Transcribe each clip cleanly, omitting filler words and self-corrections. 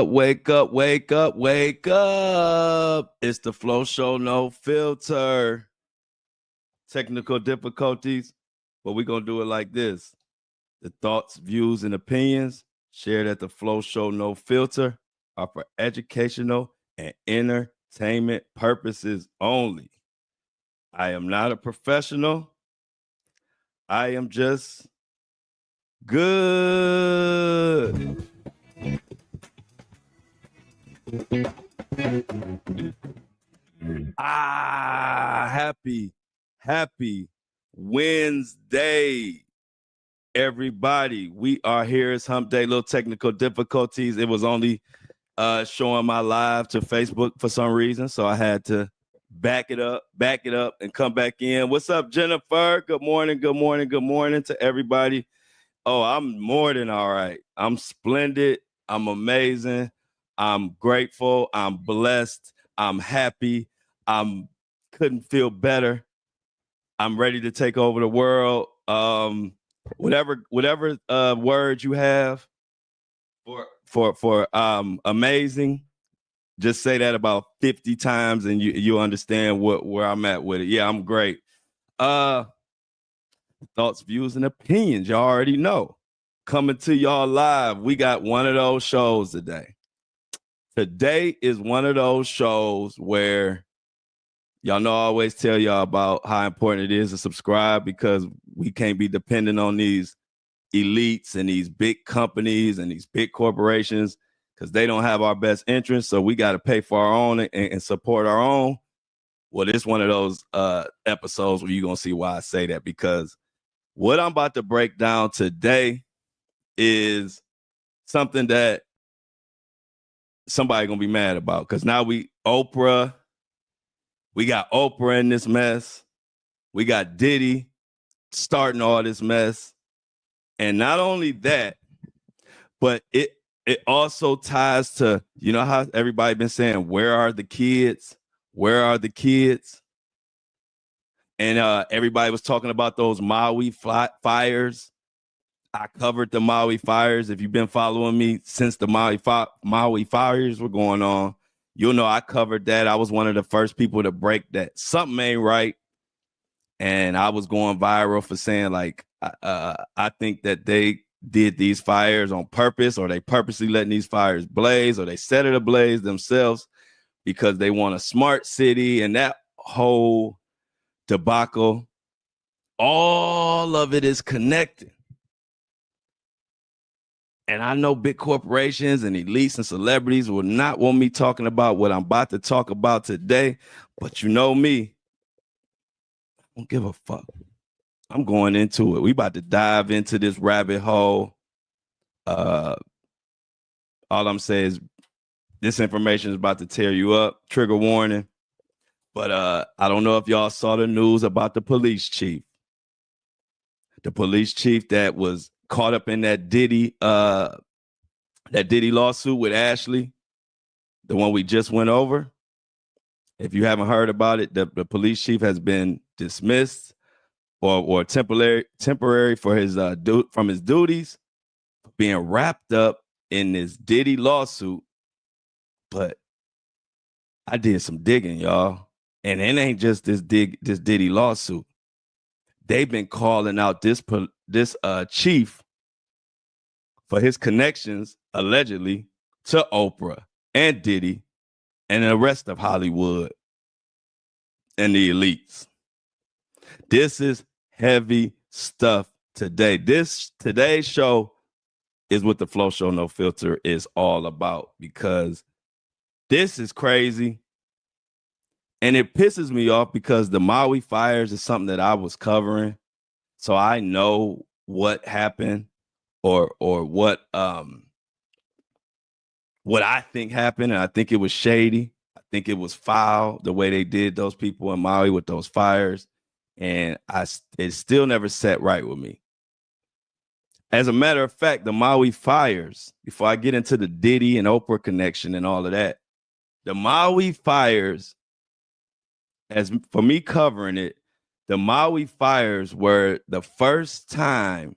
Wake up, wake up, wake up. It's the Flo Show No Filter. Technical difficulties, but we're going to do it like this. The thoughts, views, and opinions shared at the Flo Show No Filter are for educational and entertainment purposes only. I am not a professional. I am just good. Happy Wednesday, everybody. We are here. It's hump day, little technical difficulties. It was only showing my live to Facebook for some reason, so I had to back it up, and come back in. What's up, Jennifer? Good morning to everybody. Oh, I'm more than all right. I'm splendid. I'm amazing. I'm grateful. I'm blessed. I'm happy. I'm couldn't feel better. I'm ready to take over the world. Whatever words you have for amazing, just say that about 50 times and you understand where I'm at with it. Yeah, I'm great. Thoughts, views, and opinions. Y'all already know. Coming to y'all live. We got one of those shows today. Today is one of those shows where y'all know I always tell y'all about how important it is to subscribe, because we can't be dependent on these elites and these big companies and these big corporations, because they don't have our best interests. So we got to pay for our own and support our own. Well, it's one of those episodes where you're going to see why I say that, because what I'm about to break down today is something that somebody going to be mad about, because now we got Oprah in this mess. We got Diddy starting all this mess. And not only that, but it also ties to, you know how everybody been saying, where are the kids? Where are the kids? And everybody was talking about those Maui fires. I covered the Maui fires. If you've been following me since the Maui fires were going on, you'll know I covered that. I was one of the first people to break that something ain't right. And I was going viral for saying, like, I think that they did these fires on purpose, or they purposely letting these fires blaze, or they set it ablaze themselves because they want a smart city, and that whole debacle. All of it is connected. And I know big corporations and elites and celebrities will not want me talking about what I'm about to talk about today, but you know me, I don't give a fuck. I'm going into it. We about to dive into this rabbit hole. All I'm saying is this information is about to tear you up. Trigger warning. But I don't know if y'all saw the news about the police chief. The police chief that was caught up in that Diddy lawsuit with Ashley, the one we just went over. If you haven't heard about it, the police chief has been dismissed or temporary for his from his duties, being wrapped up in this Diddy lawsuit. But I did some digging, y'all, and it ain't just this Diddy lawsuit. They've been calling out this chief for his connections, allegedly, to Oprah and Diddy and the rest of Hollywood and the elites. This is heavy stuff today. Today's show is what the Flo Show No Filter is all about, because this is crazy. And it pisses me off because the Maui fires is something that I was covering. So I know what happened or what I think happened. And I think it was shady. I think it was foul the way they did those people in Maui with those fires. And it still never sat right with me. As a matter of fact, the Maui fires, before I get into the Diddy and Oprah connection and all of that, the Maui fires, as for me covering it, the Maui fires were the first time.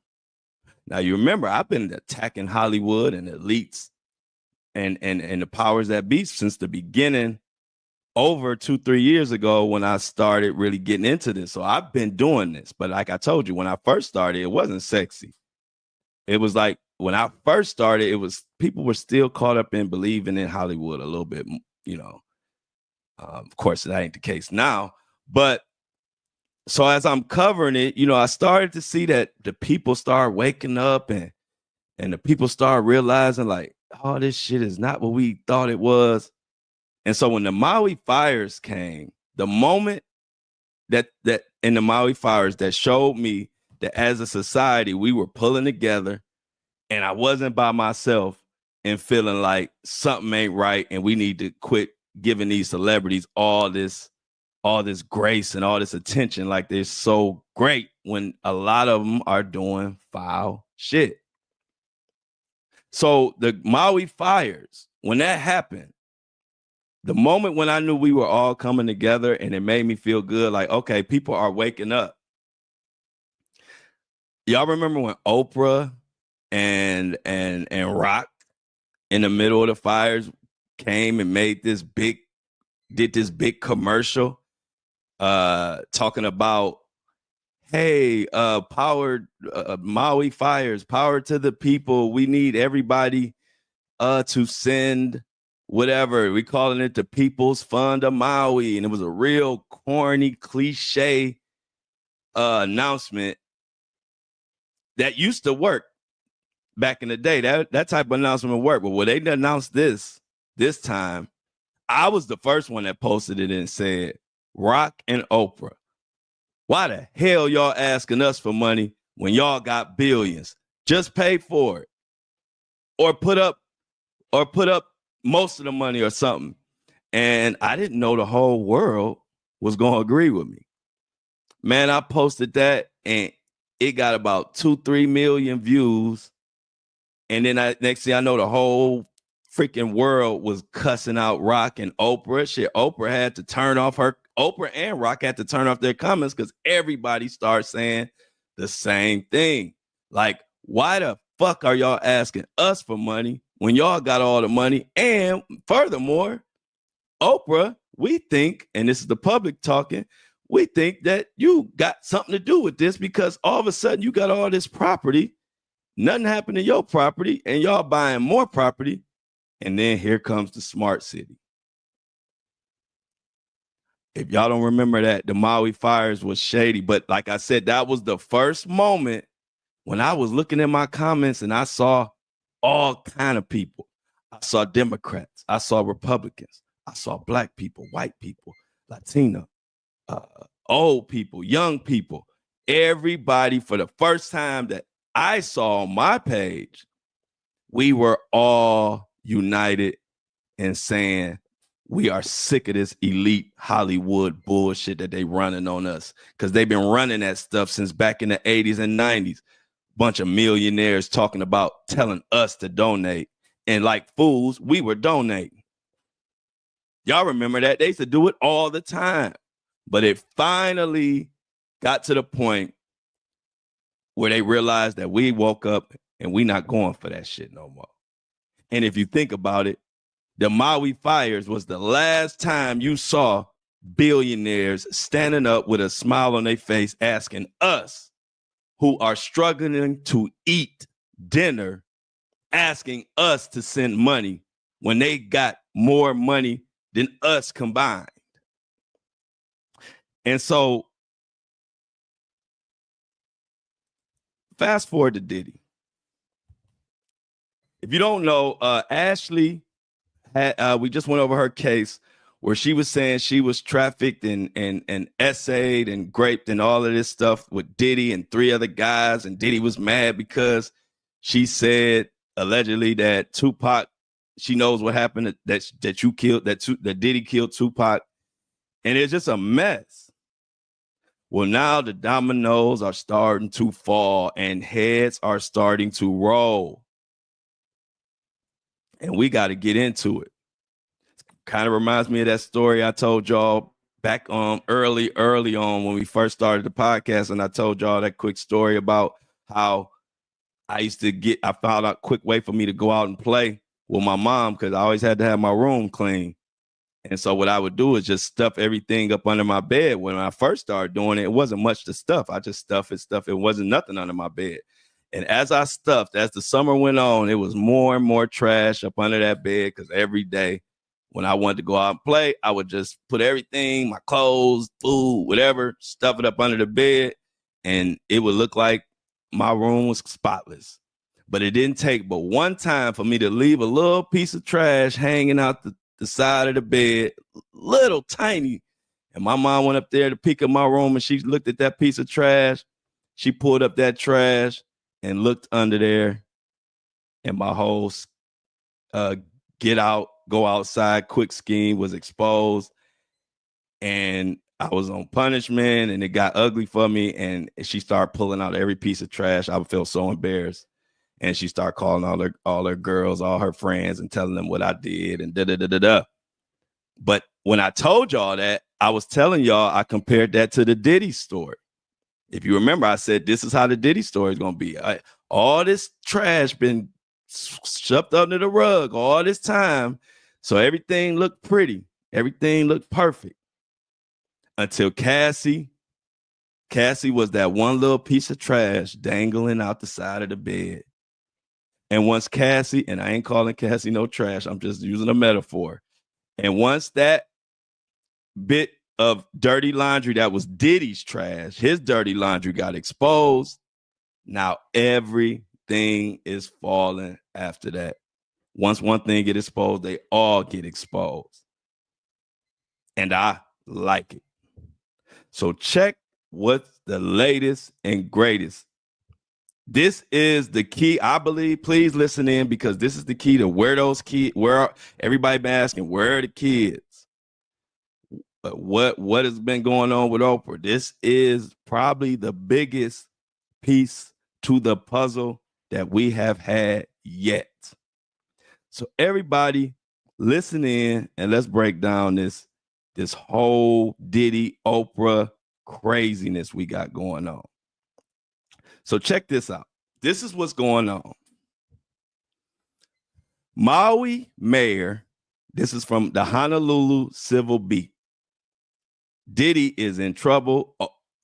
Now, you remember, I've been attacking Hollywood and elites and the powers that be since the beginning, over 2-3 years ago when I started really getting into this. So I've been doing this, but like I told you, when I first started, it wasn't sexy. It was like when I first started, it was people were still caught up in believing in Hollywood a little bit, you know. Of course, that ain't the case now, but so as I'm covering it, you know, I started to see that the people start waking up and the people start realizing like, oh, this shit is not what we thought it was. And so when the Maui fires came, the moment that in the Maui fires that showed me that as a society, we were pulling together and I wasn't by myself and feeling like something ain't right and we need to quit giving these celebrities all this grace and all this attention like they're so great when a lot of them are doing foul shit. So the Maui fires, when that happened, the moment when I knew we were all coming together and it made me feel good, like, okay, people are waking up. Y'all remember when Oprah and Rock in the middle of the fires came and did this big commercial talking about, hey, Maui fires, power to the people. We need everybody to send whatever. We calling it the People's Fund of Maui. And it was a real corny, cliche announcement that used to work back in the day. That type of announcement worked. But when they announced this time, I was the first one that posted it and said, Rock and Oprah, why the hell y'all asking us for money when y'all got billions? Just pay for it. Or put up most of the money or something. And I didn't know the whole world was going to agree with me. Man, I posted that and it got about 2-3 million views. And then next thing I know, the whole freaking world was cussing out Rock and Oprah. Shit, Oprah and Rock had to turn off their comments because everybody started saying the same thing. Like, why the fuck are y'all asking us for money when y'all got all the money? And furthermore, Oprah, we think, and this is the public talking, we think that you got something to do with this because all of a sudden you got all this property, nothing happened to your property, and y'all buying more property. And then here comes the smart city. If y'all don't remember that, the Maui fires was shady. But like I said, that was the first moment when I was looking at my comments and I saw all kind of people. I saw Democrats. I saw Republicans. I saw Black people, white people, Latino, old people, young people. Everybody, for the first time that I saw on my page, we were all united in saying we are sick of this elite Hollywood bullshit that they running on us, because they've been running that stuff since back in the 80s and 90s. Bunch of millionaires talking about telling us to donate, and like fools, we were donating. Y'all remember that? They used to do it all the time. But it finally got to the point where they realized that we woke up and we not going for that shit no more. And if you think about it, the Maui fires was the last time you saw billionaires standing up with a smile on their face asking us, who are struggling to eat dinner, asking us to send money when they got more money than us combined. And so fast forward to Diddy. If you don't know, Ashley we just went over her case where she was saying she was trafficked and essayed and raped and all of this stuff with Diddy and 3 other guys. And Diddy was mad because she said allegedly that Tupac, she knows what happened, that you killed, that Diddy killed Tupac. And it's just a mess. Well, now the dominoes are starting to fall and heads are starting to roll. And we got to get into it. Kind of reminds me of that story I told y'all back early on when we first started the podcast. And I told y'all that quick story about how I found out a quick way for me to go out and play with my mom because I always had to have my room clean. And so what I would do is just stuff everything up under my bed. When I first started doing it, it wasn't much to stuff. I just stuff it. It wasn't nothing under my bed. And as I stuffed, as the summer went on, it was more and more trash up under that bed because every day when I wanted to go out and play, I would just put everything, my clothes, food, whatever, stuff it up under the bed. And it would look like my room was spotless. But it didn't take but one time for me to leave a little piece of trash hanging out the side of the bed, little tiny. And my mom went up there to peek at my room and she looked at that piece of trash. She pulled up that trash and looked under there. And my whole get out, go outside quick scheme was exposed. And I was on punishment and it got ugly for me. And she started pulling out every piece of trash. I felt so embarrassed. And she started calling all her girls, all her friends, and telling them what I did and da-da-da-da-da. But when I told y'all that, I was telling y'all I compared that to the Diddy story. If you remember, I said, this is how the Diddy story is going to be. All this trash been shoved under the rug all this time. So everything looked pretty. Everything looked perfect. Until Cassie was that one little piece of trash dangling out the side of the bed. And once Cassie, and I ain't calling Cassie no trash, I'm just using a metaphor. And once that bit of dirty laundry that was Diddy's trash, his dirty laundry got exposed, now everything is falling after that. Once one thing get exposed, they all get exposed. And I like it. So check what's the latest and greatest. This is the key, I believe. Please listen in because this is the key to where those kids, where everybody been asking, where are the kids? What has been going on with Oprah? This is probably the biggest piece to the puzzle that we have had yet. So everybody listen in and let's break down this whole Diddy Oprah craziness we got going on. So check this out. This is what's going on. Maui mayor, this is from the Honolulu Civil Beat. Diddy is in trouble.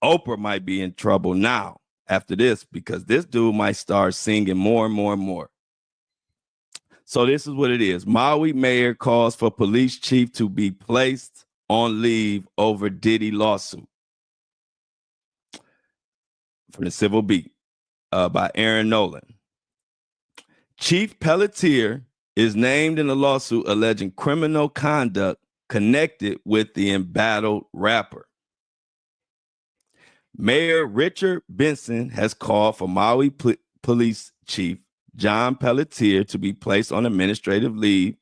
Oprah might be in trouble now after this because this dude might start singing more and more and more. So this is what it is. Maui mayor calls for police chief to be placed on leave over Diddy lawsuit. From the Civil Beat by Aaron Nolan. Chief Pelletier is named in the lawsuit alleging criminal conduct connected with the embattled rapper. Mayor Richard Benson has called for Maui Police Chief John Pelletier to be placed on administrative leave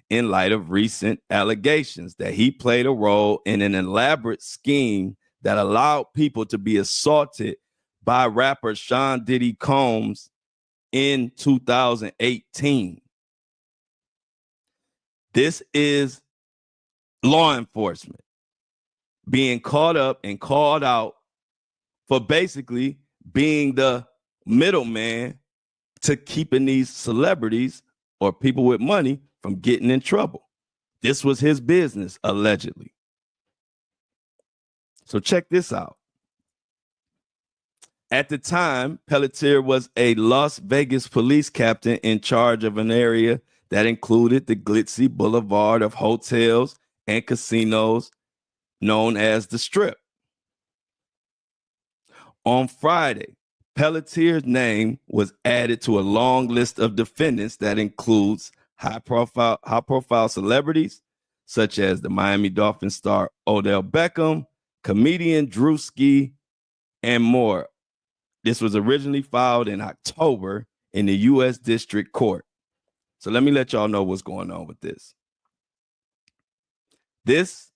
in light of recent allegations that he played a role in an elaborate scheme that allowed people to be assaulted by rapper Sean Diddy Combs in 2018. This is law enforcement being caught up and called out for basically being the middleman to keeping these celebrities or people with money from getting in trouble. This was his business, allegedly. So check this out. At the time, Pelletier was a Las Vegas police captain in charge of an area that included the glitzy boulevard of hotels and casinos known as the Strip. On Friday, Pelletier's name was added to a long list of defendants that includes high-profile celebrities such as the Miami Dolphins star Odell Beckham, comedian Drewski, and more. This was originally filed in October in the U.S. District Court. So let me let y'all know what's going on with this. This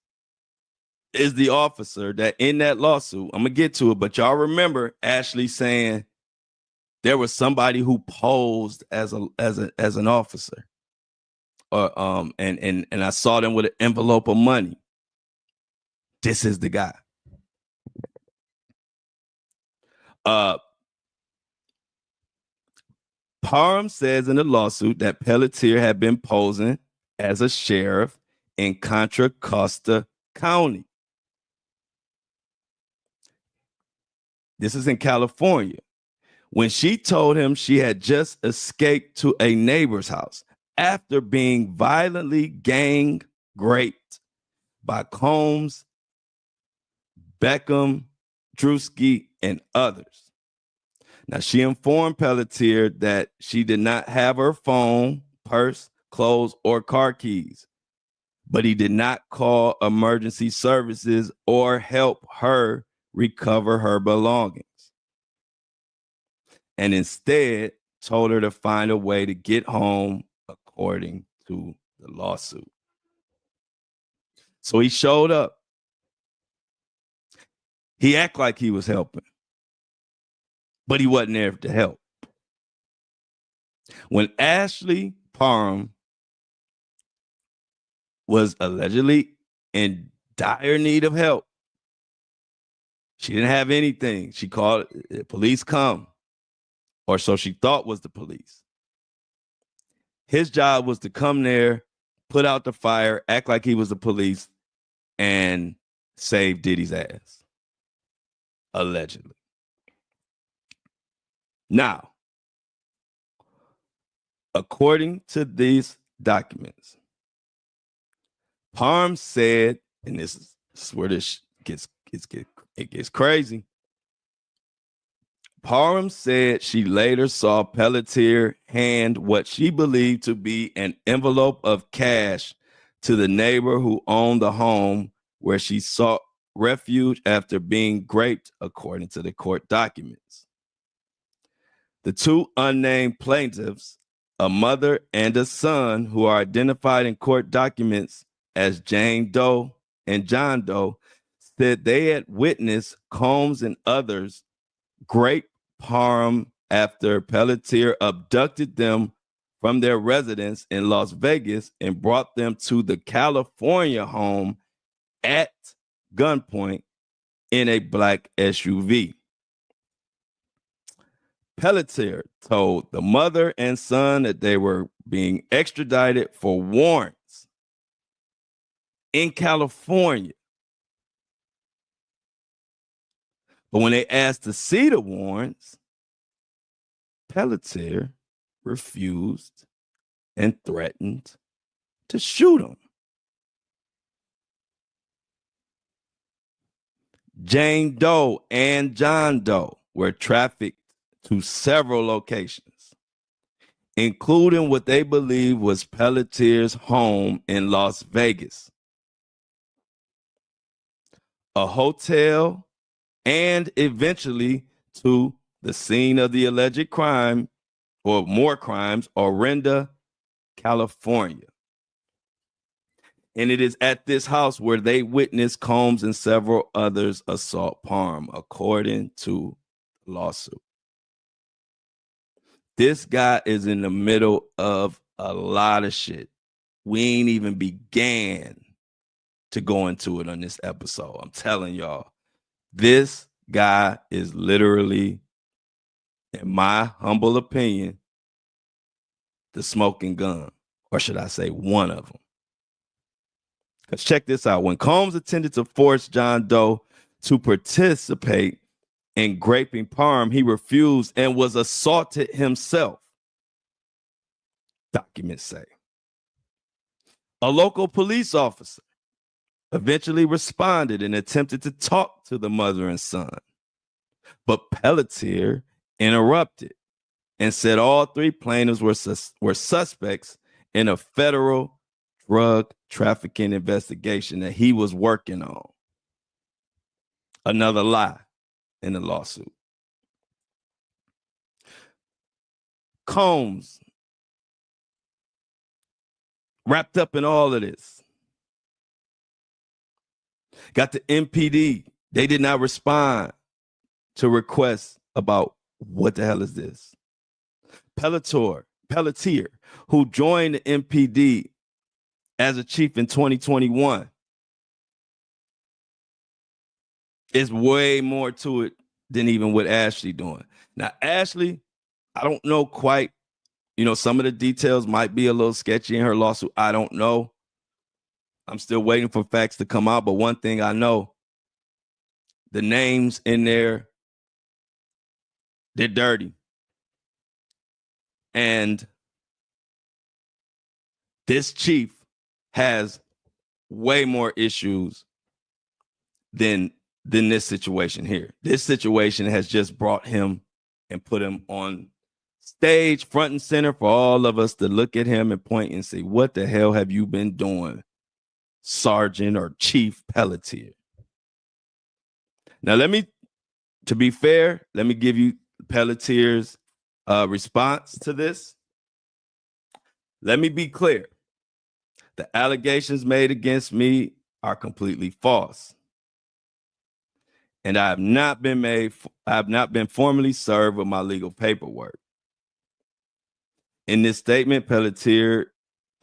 is the officer that in that lawsuit, I'm going to get to it, but y'all remember Ashley saying there was somebody who posed as an officer. And I saw them with an envelope of money. This is the guy. Parham says in the lawsuit that Pelletier had been posing as a sheriff in Contra Costa County. This is in California. When she told him she had just escaped to a neighbor's house after being violently gang raped by Combs, Beckham, Drewski, and others. Now, she informed Pelletier that she did not have her phone, purse, clothes, or car keys, but he did not call emergency services or help her recover her belongings, and instead told her to find a way to get home, according to the lawsuit. So he showed up. He acted like he was helping, but he wasn't there to help. When Ashley Parham was allegedly in dire need of help, she didn't have anything. She called, police come, or so she thought was the police. His job was to come there, put out the fire, act like he was the police, and save Diddy's ass, allegedly. Now, according to these documents, Parham said, and this is where this gets crazy. Parham said she later saw Pelletier hand what she believed to be an envelope of cash to the neighbor who owned the home where she sought refuge after being raped, according to the court documents. The two unnamed plaintiffs, a mother and a son, who are identified in court documents as Jane Doe and John Doe, said they had witnessed Combs and others grape Parham after Pelletier abducted them from their residence in Las Vegas and brought them to the California home at gunpoint in a black SUV. Pelletier told the mother and son that they were being extradited for warrants in California. But when they asked to see the warrants, Pelletier refused and threatened to shoot him. Jane Doe and John Doe were trafficked to several locations, including what they believe was Pelletier's home in Las Vegas, a hotel, and eventually to the scene of the alleged crime, or more crimes, Orinda, California. And it is at this house where they witnessed Combs and several others assault Parham, according to the lawsuit. This guy is in the middle of a lot of shit. We ain't even began to go into it on this episode. I'm telling y'all, this guy is literally, in my humble opinion, the smoking gun, or should I say one of them. Because check this out. When Combs attempted to force John Doe to participate in raping Parham, he refused and was assaulted himself, documents say. A local police officer eventually responded and attempted to talk to the mother and son, but Pelletier interrupted and said all three plaintiffs were suspects in a federal drug trafficking investigation that he was working on. Another lie in the lawsuit. Combs, wrapped up in all of this, got the MPD. They did not respond to requests about what the hell is this. Pelletier, who joined the MPD as a chief in 2021, is way more to it than even what Ashley doing. Now, Ashley, I don't know quite some of the details might be a little sketchy in her lawsuit. I don't know. I'm still waiting for facts to come out. But one thing I know, the names in there, they're dirty. And this chief has way more issues than this situation here. This situation has just brought him and put him on stage, front and center, for all of us to look at him and point and say, what the hell have you been doing, Sergeant or Chief Pelletier? Now, to be fair, let me give you Pelletier's response to this. Let me be clear. The allegations made against me are completely false. And I have not been formally served with my legal paperwork. In this statement, Pelletier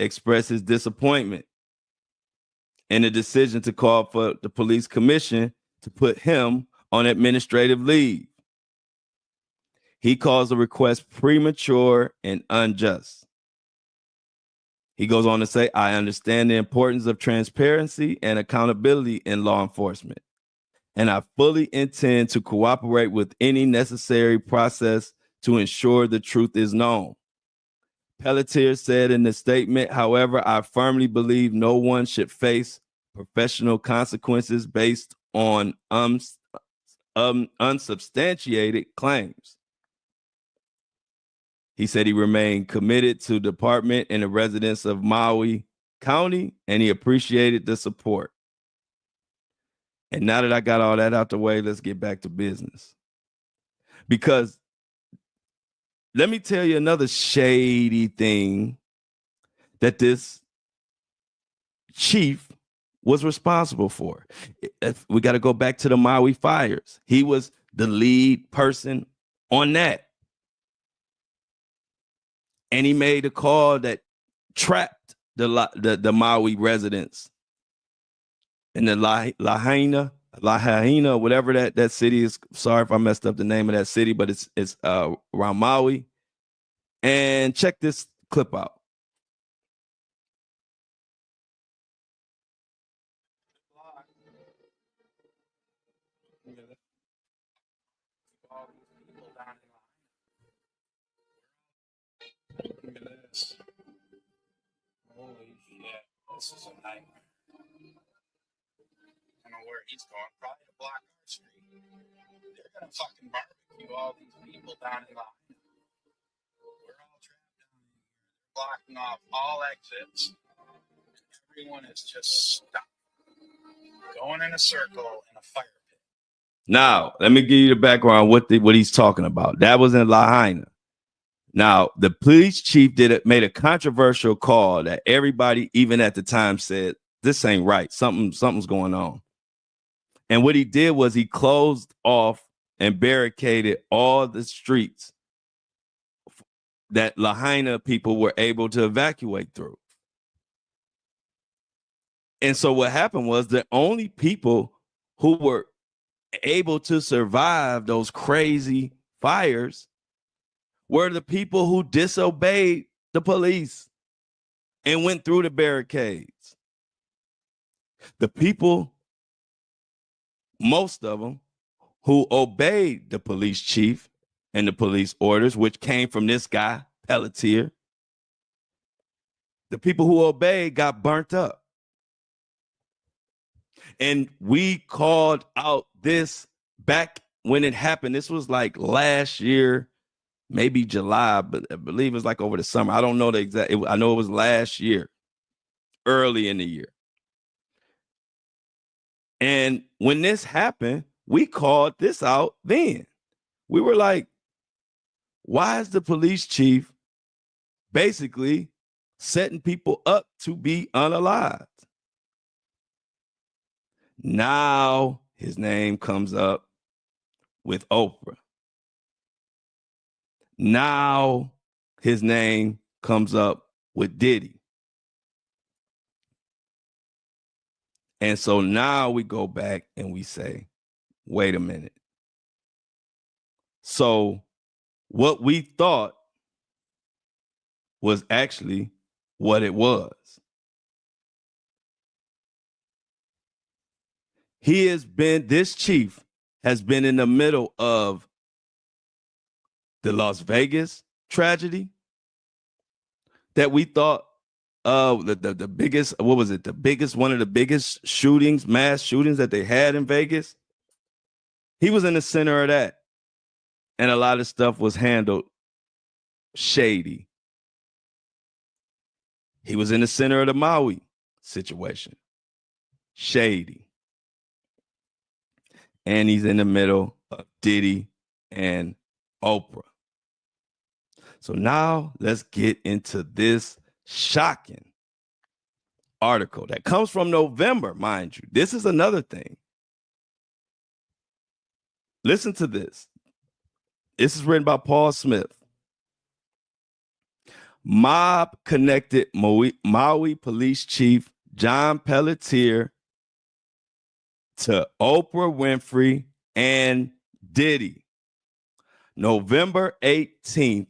expresses disappointment in the decision to call for the police commission to put him on administrative leave. He calls the request premature and unjust. He goes on to say, I understand the importance of transparency and accountability in law enforcement, and I fully intend to cooperate with any necessary process to ensure the truth is known. Pelletier said in the statement, however, I firmly believe no one should face professional consequences based on unsubstantiated claims. He said he remained committed to the department and the residents of Maui County, and he appreciated the support. And now that I got all that out the way, let's get back to business. Because let me tell you another shady thing that this chief was responsible for. We got to go back to the Maui fires. He was the lead person on that. And he made a call that trapped the Maui residents in the Lahaina, whatever that city is. Sorry if I messed up the name of that city, but it's around Maui. And check this clip out. Look at this. Holy shit. This is a nightmare. I don't know where he's going. Probably to block our street. They're going to fucking barbecue all these people down in Lahaina. We're all trapped down here. They're blocking off all exits. Everyone is just stuck. Going in a circle in a fire pit. Now, let me give you the background what he's talking about. That was in Lahaina. Now, the police chief made a controversial call that everybody, even at the time, said, this ain't right. Something's going on. And what he did was he closed off and barricaded all the streets that Lahaina people were able to evacuate through. And so what happened was the only people who were able to survive those crazy fires were the people who disobeyed the police and went through the barricades. The people, most of them, who obeyed the police chief and the police orders, which came from this guy, Pelletier, the people who obeyed got burnt up. And we called out this back when it happened. This was like last year, maybe July, but I believe it was like over the summer. I don't know the exact. I know it was last year, early in the year. And when this happened, we called this out then. We were like, why is the police chief basically setting people up to be unalived? Now his name comes up with Oprah. Now his name comes up with Diddy. And so now we go back and we say, wait a minute. So what we thought was actually what it was. This chief has been in the middle of the Las Vegas tragedy that we thought the biggest, what was it? One of the biggest shootings, mass shootings that they had in Vegas. He was in the center of that. And a lot of stuff was handled shady. He was in the center of the Maui situation. Shady. And he's in the middle of Diddy and Oprah. So now let's get into this shocking article that comes from November, mind you. This is another thing. Listen to this. This is written by Paul Smith. Mob connected Maui police chief John Pelletier to Oprah Winfrey and Diddy. November 18th,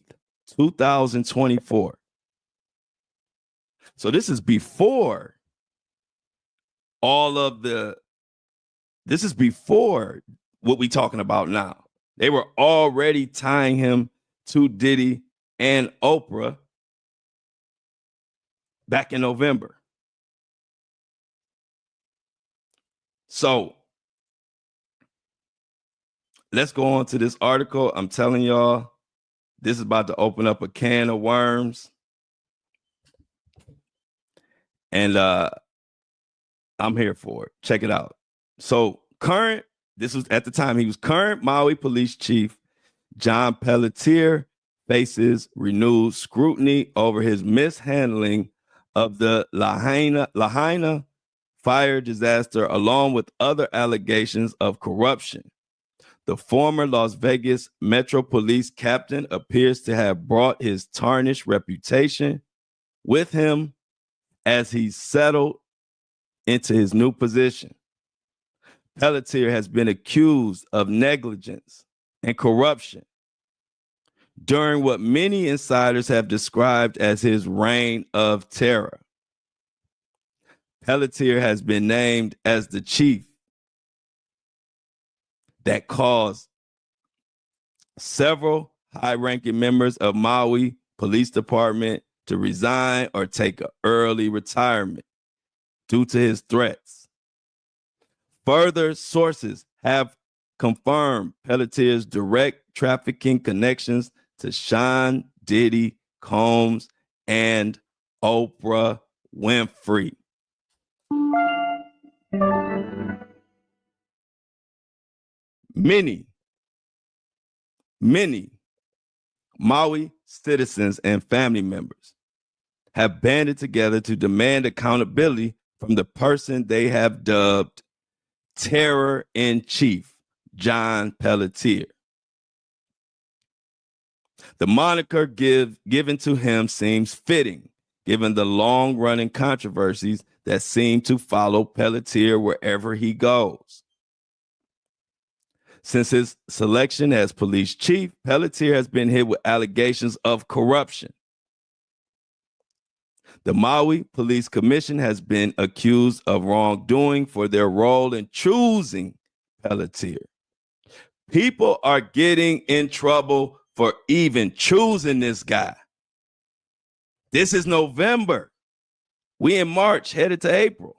2024. So this is before this is before what we're talking about now. They were already tying him to Diddy and Oprah back in November. So let's go on to this article. I'm telling y'all, this is about to open up a can of worms. And I'm here for it. Check it out. So this was at the time, he was current Maui police chief John Pelletier faces renewed scrutiny over his mishandling of the Lahaina fire disaster, along with other allegations of corruption. The former Las Vegas Metro Police captain appears to have brought his tarnished reputation with him as he settled into his new position. Pelletier has been accused of negligence and corruption during what many insiders have described as his reign of terror. Pelletier has been named as the chief that caused several high-ranking members of Maui Police Department to resign or take an early retirement due to his threats. Further sources have confirmed Pelletier's direct trafficking connections to Sean Diddy, Combs, and Oprah Winfrey. Many Maui citizens and family members have banded together to demand accountability from the person they have dubbed Terror in Chief, John Pelletier. The moniker given to him seems fitting, given the long-running controversies that seem to follow Pelletier wherever he goes. Since his selection as police chief, Pelletier has been hit with allegations of corruption. The Maui Police Commission has been accused of wrongdoing for their role in choosing Pelletier. People are getting in trouble for even choosing this guy. This is November. We in March, headed to April.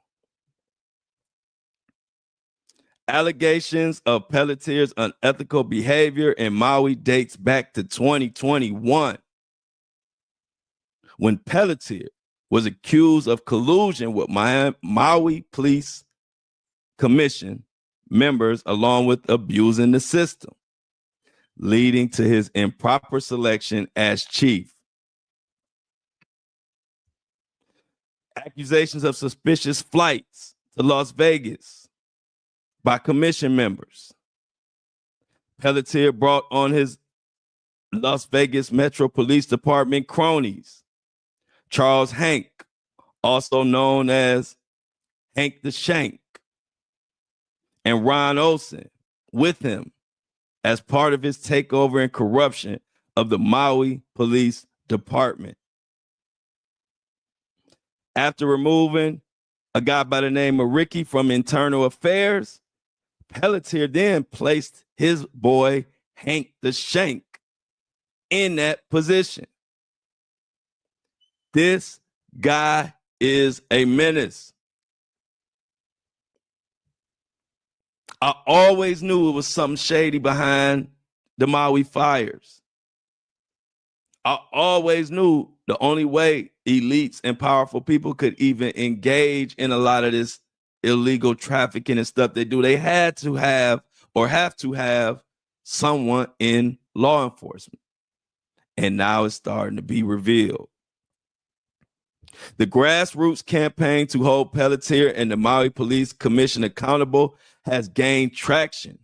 Allegations of Pelletier's unethical behavior in Maui dates back to 2021, when Pelletier was accused of collusion with Maui Police Commission members, along with abusing the system, leading to his improper selection as chief. Accusations of suspicious flights to Las Vegas by commission members. Pelletier brought on his Las Vegas Metro Police Department cronies, Charles Hank, also known as Hank the Shank, and Ron Olson with him as part of his takeover and corruption of the Maui Police Department. After removing a guy by the name of Ricky from internal affairs, Pelletier then placed his boy Hank the Shank in that position. This guy is a menace. I always knew it was something shady behind the Maui fires. I always knew the only way elites and powerful people could even engage in a lot of this illegal trafficking and stuff they do, they had to have or have to have someone in law enforcement. And now it's starting to be revealed. The grassroots campaign to hold Pelletier and the Maui Police Commission accountable has gained traction,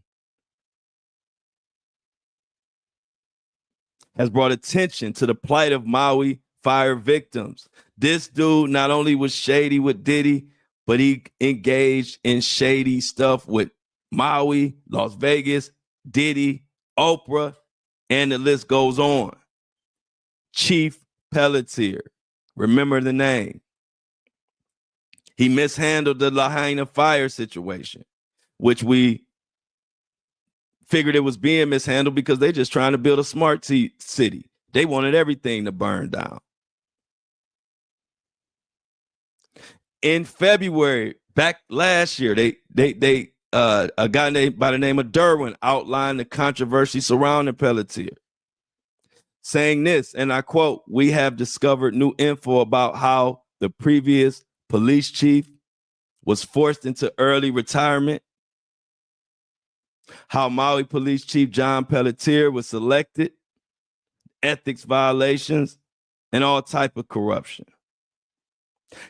has brought attention to the plight of Maui fire victims. This dude not only was shady with Diddy, but he engaged in shady stuff with Maui, Las Vegas, Diddy, Oprah, and the list goes on. Chief Pelletier, remember the name. He mishandled the Lahaina fire situation, which we figured it was being mishandled because they just trying to build a smart city. They wanted everything to burn down. In February, back last year, a guy named by the name of Derwin outlined the controversy surrounding Pelletier, saying this, and I quote, "We have discovered new info about how the previous police chief was forced into early retirement, how Maui Police Chief John Pelletier was selected, ethics violations, and all type of corruption.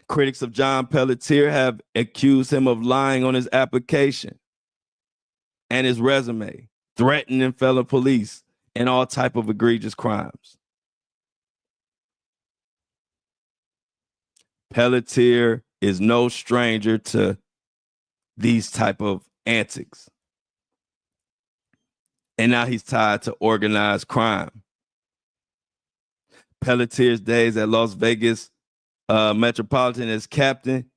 Critics of John Pelletier have accused him of lying on his application and his resume, threatening fellow police, and all type of egregious crimes. Pelletier is no stranger to these type of antics. And now he's tied to organized crime. Pelletier's days at Las Vegas Metropolitan as captain,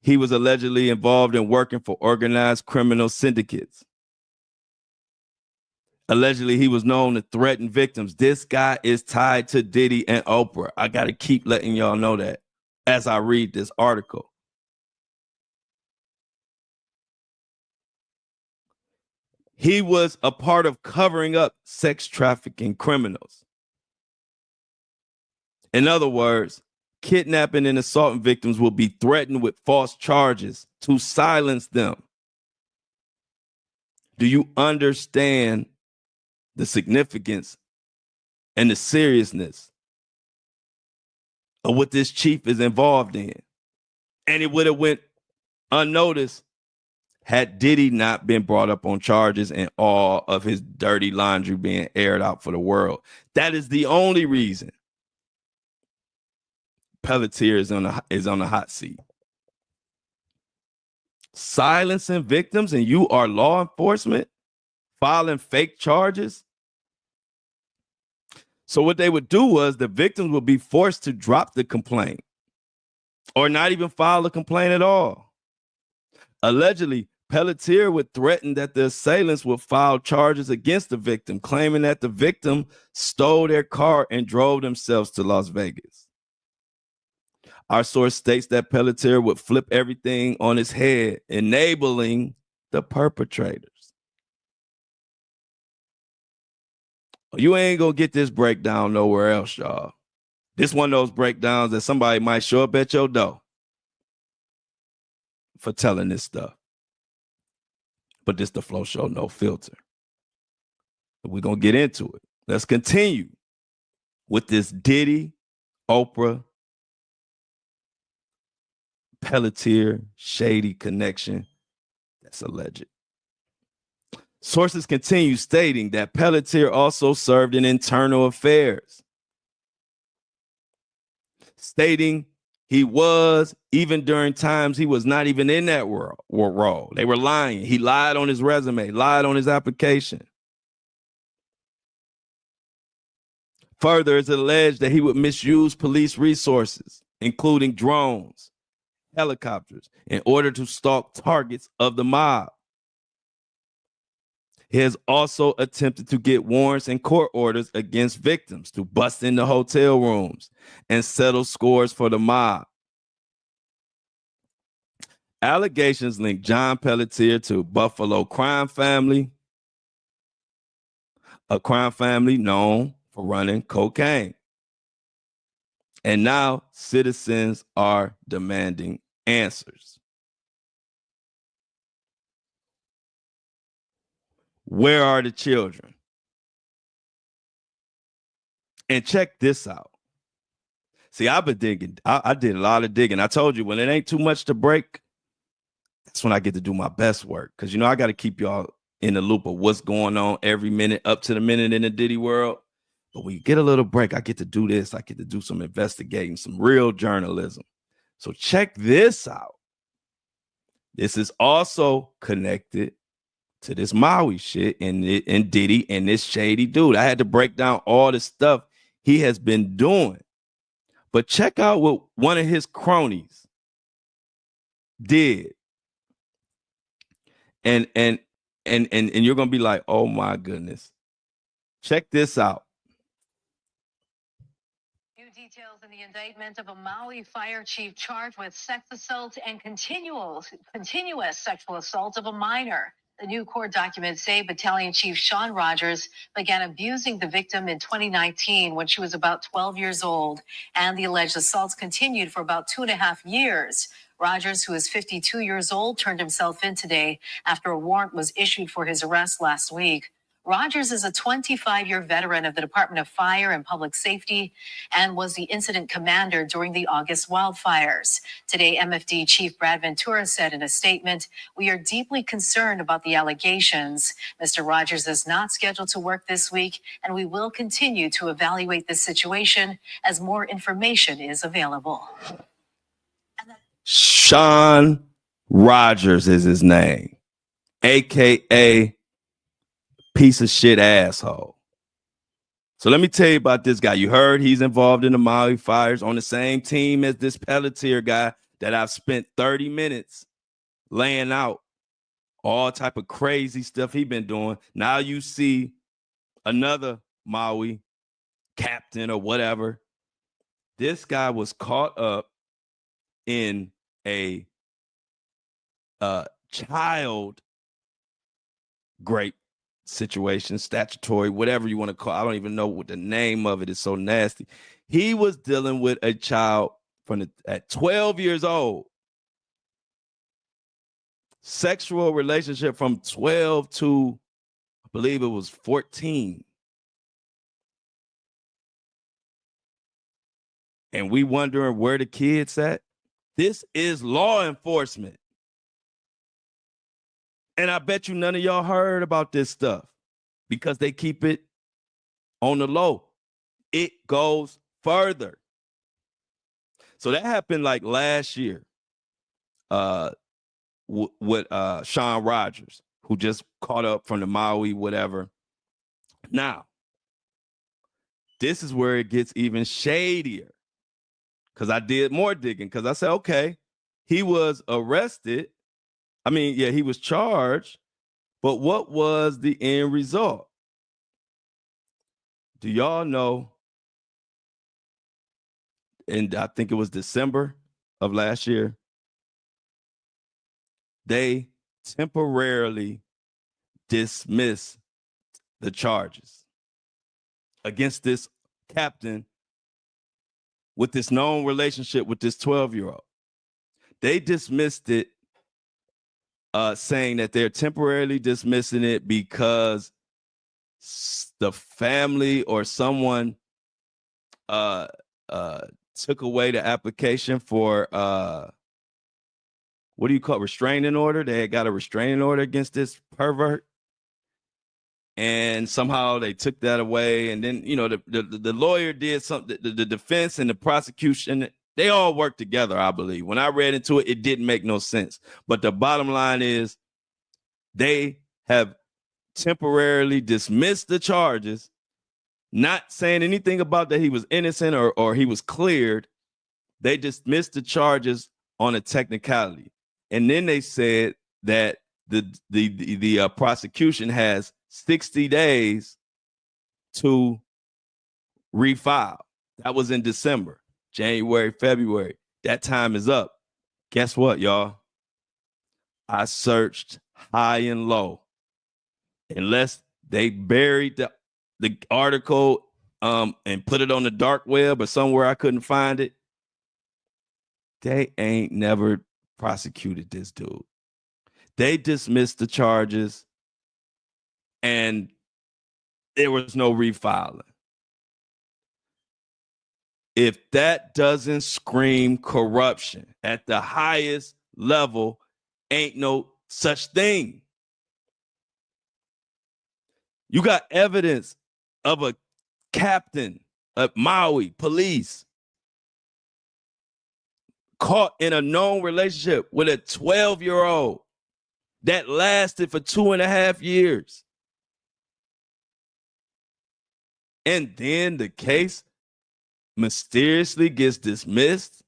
he was allegedly involved in working for organized criminal syndicates. Allegedly, he was known to threaten victims. This guy is tied to Diddy and Oprah. I got to keep letting y'all know that as I read this article. He was a part of covering up sex trafficking criminals. In other words, kidnapping and assaulting victims will be threatened with false charges to silence them. Do you understand the significance and the seriousness of what this chief is involved in? And it would have went unnoticed had Diddy not been brought up on charges and all of his dirty laundry being aired out for the world. That is the only reason Pelletier is on the hot seat. Silencing victims, and you are law enforcement filing fake charges. So what they would do was the victims would be forced to drop the complaint or not even file a complaint at all. Allegedly, Pelletier would threaten that the assailants would file charges against the victim, claiming that the victim stole their car and drove themselves to Las Vegas. Our source states that Pelletier would flip everything on his head, enabling the perpetrators. You ain't gonna get this breakdown nowhere else, y'all. This one of those breakdowns that somebody might show up at your door for telling this stuff. But this the Flo Show No Filter. We're gonna get into it. Let's continue with this Diddy, Oprah, Pelletier shady connection that's alleged. Sources continue stating that Pelletier also served in internal affairs, stating he was, even during times he was not even in that role. They were lying. He lied on his resume, lied on his application. Further, it's alleged that he would misuse police resources including drones, helicopters, in order to stalk targets of the mob. He has also attempted to get warrants and court orders against victims to bust into hotel rooms and settle scores for the mob. Allegations link John Pelletier to Buffalo crime family, a crime family known for running cocaine. And now citizens are demanding answers. Where are the children? And check this out. See, I've been digging. I did a lot of digging. I told you, when it ain't too much to break, that's when I get to do my best work. Because, I got to keep y'all in the loop of what's going on every minute, up to the minute in the Diddy world. But when you get a little break, I get to do this. I get to do some investigating, some real journalism. So check this out. This is also connected to this Maui shit and Diddy and this shady dude. I had to break down all the stuff he has been doing. But check out what one of his cronies did. And you're gonna be like, oh my goodness. Check this out. New details in the indictment of a Maui fire chief charged with sex assault and continuous sexual assault of a minor. The new court documents say Battalion Chief Sean Rogers began abusing the victim in 2019 when she was about 12 years old, and the alleged assaults continued for about 2.5 years. Rogers, who is 52 years old, turned himself in today after a warrant was issued for his arrest last week. Rogers is a 25-year veteran of the Department of Fire and Public Safety and was the incident commander during the August wildfires. Today, MFD Chief Brad Ventura said in a statement, "We are deeply concerned about the allegations. Mr. Rogers is not scheduled to work this week, and we will continue to evaluate this situation as more information is available." Sean Rogers is his name, AKA piece of shit asshole. So let me tell you about this guy. You heard he's involved in the Maui fires on the same team as this Pelletier guy that I've spent 30 minutes laying out all type of crazy stuff he been doing. Now you see another Maui captain or whatever. This guy was caught up in a child rape situation, statutory, whatever you want to call it. I don't even know what the name of it is. So nasty. He was dealing with a child at 12 years old. Sexual relationship from 12 to, I believe it was 14. And we wondering where the kids at. This is law enforcement. And I bet you none of y'all heard about this stuff because they keep it on the low. It goes further. So that happened like last year with Sean Rogers, who just caught up from the Maui, whatever. Now, this is where it gets even shadier because I did more digging because I said, okay, he was arrested. I mean, yeah, he was charged, but what was the end result? Do y'all know? And I think it was December of last year, they temporarily dismissed the charges against this captain with this known relationship with this 12-year-old. They dismissed it, saying that they're temporarily dismissing it because the family or someone took away the application for what do you call it? Restraining order. They had got a restraining order against this pervert, and somehow they took that away. And then the lawyer did something. The defense and the prosecution, they all worked together, I believe. When I read into it, it didn't make no sense. But the bottom line is they have temporarily dismissed the charges, not saying anything about that he was innocent or he was cleared. They dismissed the charges on a technicality. And then they said that the prosecution has 60 days to refile. That was in December, January, February. That time is up. Guess what, y'all? I searched high and low. Unless they buried the article and put it on the dark web or somewhere I couldn't find it, they ain't never prosecuted this dude. They dismissed the charges and there was no refiling. If that doesn't scream corruption at the highest level, ain't no such thing. You got evidence of a captain of Maui police caught in a known relationship with a 12-year-old that lasted for 2.5 years. And then the case mysteriously gets dismissed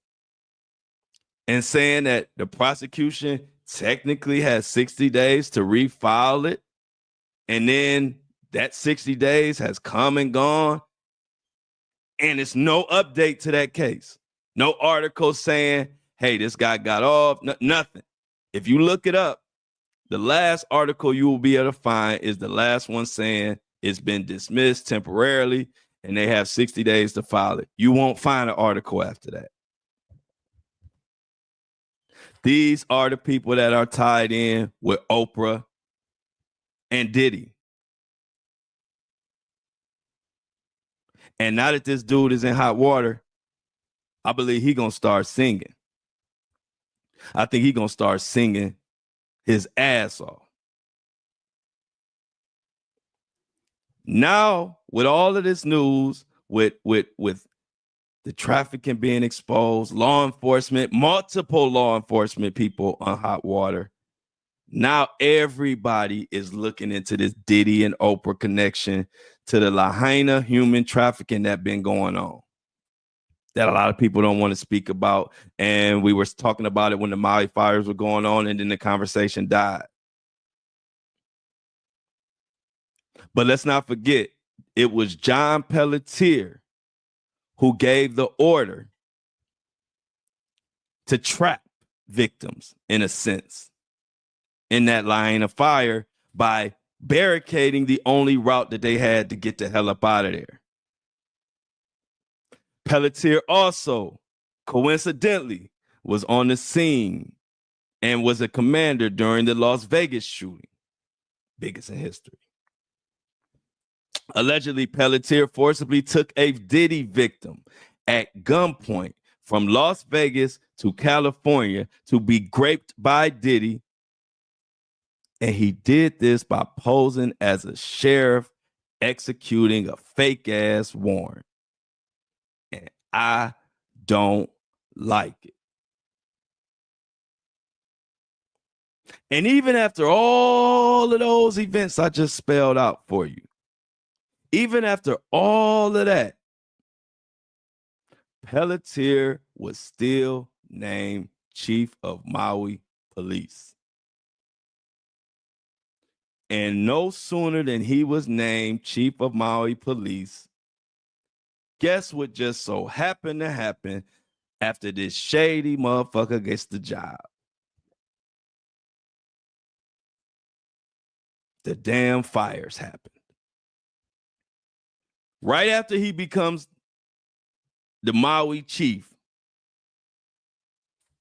and saying that the prosecution technically has 60 days to refile it. And then that 60 days has come and gone. And it's no update to that case. No article saying, hey, this guy got off. Nothing. If you look it up, the last article you will be able to find is the last one saying it's been dismissed temporarily and they have 60 days to file it. You won't find an article after that. These are the people that are tied in with Oprah and Diddy. And now that this dude is in hot water, I believe he's going to start singing. I think he's going to start singing his ass off. Now, with all of this news, with the trafficking being exposed, law enforcement, multiple law enforcement people on hot water, now everybody is looking into this Diddy and Oprah connection to the Lahaina human trafficking that been going on, that a lot of people don't want to speak about. And we were talking about it when the Maui fires were going on, and then the conversation died. But let's not forget, it was John Pelletier who gave the order to trap victims, in a sense, in that line of fire by barricading the only route that they had to get the hell up out of there. Pelletier also, coincidentally, was on the scene and was a commander during the Las Vegas shooting, biggest in history. Allegedly, Pelletier forcibly took a Diddy victim at gunpoint from Las Vegas to California to be raped by Diddy. And he did this by posing as a sheriff executing a fake ass warrant. And I don't like it. And even after all of those events I just spelled out for you, even after all of that, Pelletier was still named Chief of Maui Police. And no sooner than he was named Chief of Maui Police, guess what just so happened to happen after this shady motherfucker gets the job? The damn fires happened. Right after he becomes the Maui chief,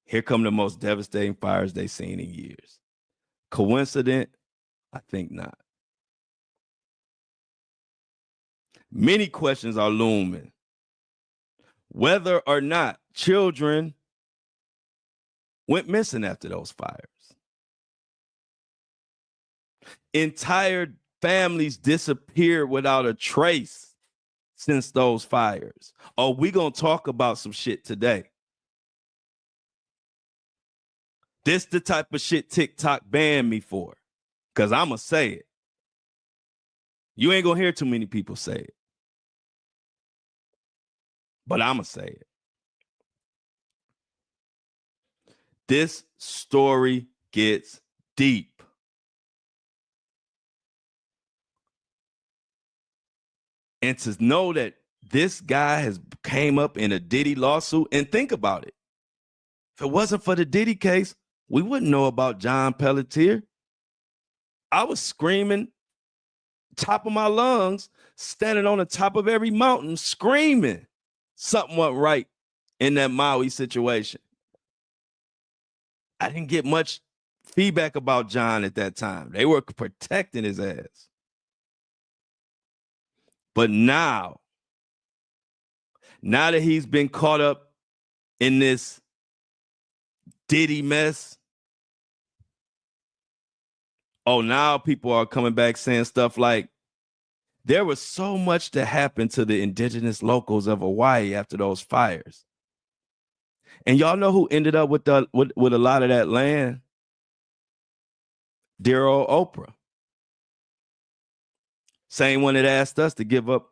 here come the most devastating fires they've seen in years. Coincident? I think not. Many questions are looming. Whether or not children went missing after those fires. Entire families disappeared without a trace since those fires. Oh, we gonna talk about some shit today. This the type of shit TikTok banned me for, because I'ma say it. You ain't gonna hear too many people say it, but I'ma say it. this story gets deep. And to know that this guy has came up in a Diddy lawsuit, and think about it. If it wasn't for the Diddy case, we wouldn't know about John Pelletier. I was screaming top of my lungs, standing on the top of every mountain, screaming something went right in that Maui situation. I didn't get much feedback about John at that time. They were protecting his ass. But now that he's been caught up in this Diddy mess, now people are coming back saying stuff like, there was so much that happened to the indigenous locals of Hawaii after those fires. And y'all know who ended up with a lot of that land? Dear old Oprah. Same one that asked us to give up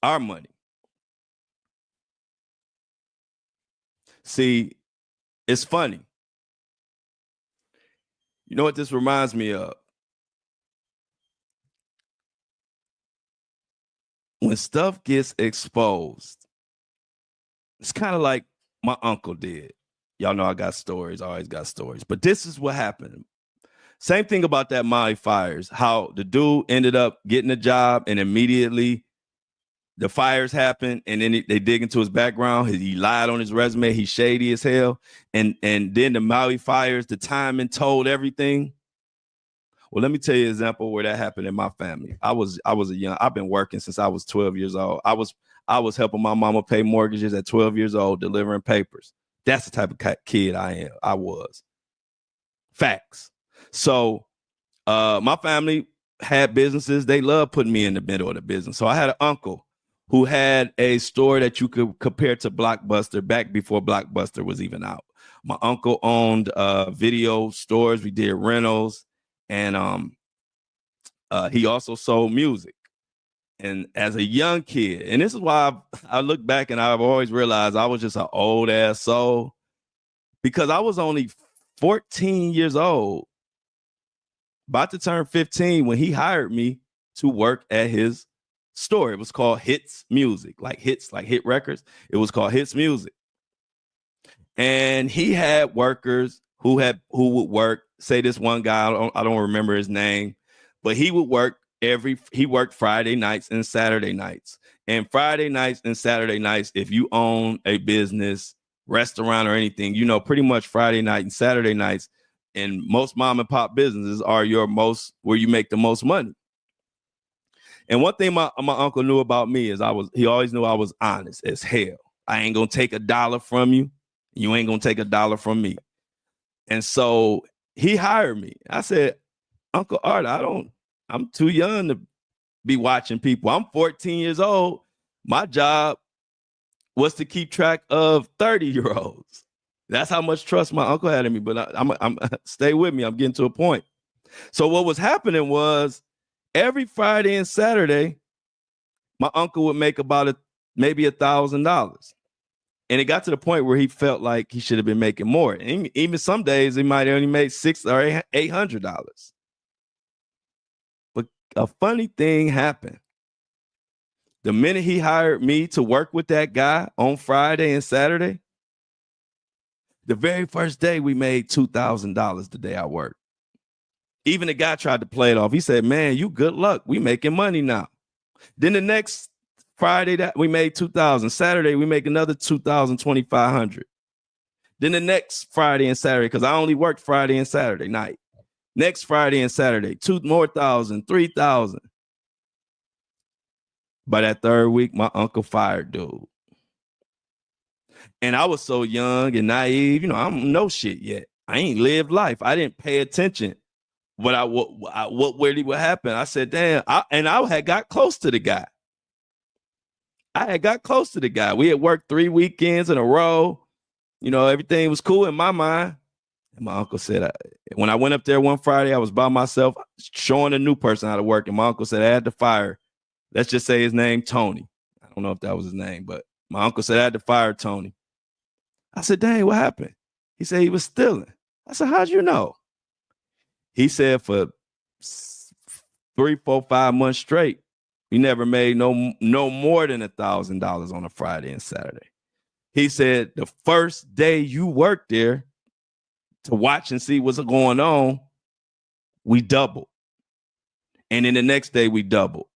our money. See, it's funny. You know what this reminds me of? When stuff gets exposed, it's kind of like my uncle did. Y'all know I got stories, I always got stories. But this is what happened. Same thing about that Maui fires, how the dude ended up getting a job and immediately the fires happened, and then they dig into his background. He lied on his resume. He's shady as hell. And then the Maui fires, the timing told everything. Well, let me tell you an example where that happened in my family. I've been working since I was 12 years old. I was helping my mama pay mortgages at 12 years old, delivering papers. That's the type of kid I was. Facts. So my family had businesses. They loved putting me in the middle of the business. So I had an uncle who had a store that you could compare to Blockbuster back before Blockbuster was even out. My uncle owned video stores. We did rentals. And he also sold music. And as a young kid, and this is why I look back and I've always realized I was just an old ass soul, because I was only 14 years old, about to turn 15, when he hired me to work at his store. It was called Hits Music, like hits, like hit records. It was called Hits Music. And he had workers who would work. Say this one guy, I don't remember his name, but he would work he worked Friday nights and Saturday nights. And Friday nights and Saturday nights, if you own a business, restaurant, or anything, you know, pretty much Friday night and Saturday nights in most mom and pop businesses are where you make the most money. And one thing my uncle knew about me is he always knew I was honest as hell. I ain't gonna take $1 from you. You ain't gonna take $1 from me. And so he hired me. I said, Uncle Art, I'm too young to be watching people. I'm 14 years old. My job was to keep track of 30-year-olds. That's how much trust my uncle had in me. But I'm stay with me. I'm getting to a point. So what was happening was every Friday and Saturday, my uncle would make about maybe $1,000. And it got to the point where he felt like he should have been making more. And even some days he might only make $600 or $800. But a funny thing happened. The minute he hired me to work with that guy on Friday and Saturday, the very first day we made $2,000 the day I worked. Even the guy tried to play it off. He said, man, you good luck. We making money now. Then the next Friday that we made $2,000. Saturday, we make another $2,000, $2,500. Then the next Friday and Saturday, because I only worked Friday and Saturday night. Next Friday and Saturday, $2,000 more, $3,000. By that third week, my uncle fired dude. And I was so young and naive, you know, I don't know shit yet. I ain't lived life. I didn't pay attention. What really would happen? I said, damn. I had got close to the guy. We had worked 3 weekends in a row. You know, everything was cool in my mind. And my uncle said, when I went up there one Friday, I was by myself showing a new person how to work. And my uncle said I had to fire, let's just say his name, Tony. I don't know if that was his name, but my uncle said I had to fire Tony. I said, dang, what happened? He said he was stealing. I said, how'd you know? He said for 3, 4, 5 months straight, he never made no more than $1,000 on a Friday and Saturday. He said the first day you worked there to watch and see what's going on, we doubled. And then the next day we doubled.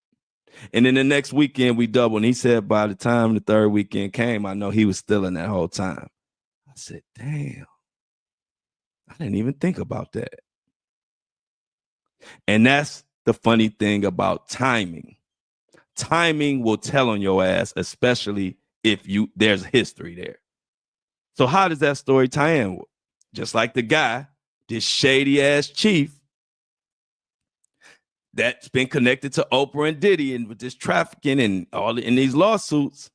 And then the next weekend we doubled. And he said by the time the third weekend came, I know he was stealing that whole time. I said, damn, I didn't even think about that. And that's the funny thing about timing. Timing will tell on your ass, especially if there's history there. So how does that story tie in? Just like the guy, this shady ass chief that's been connected to Oprah and Diddy and with this trafficking and all in these lawsuits.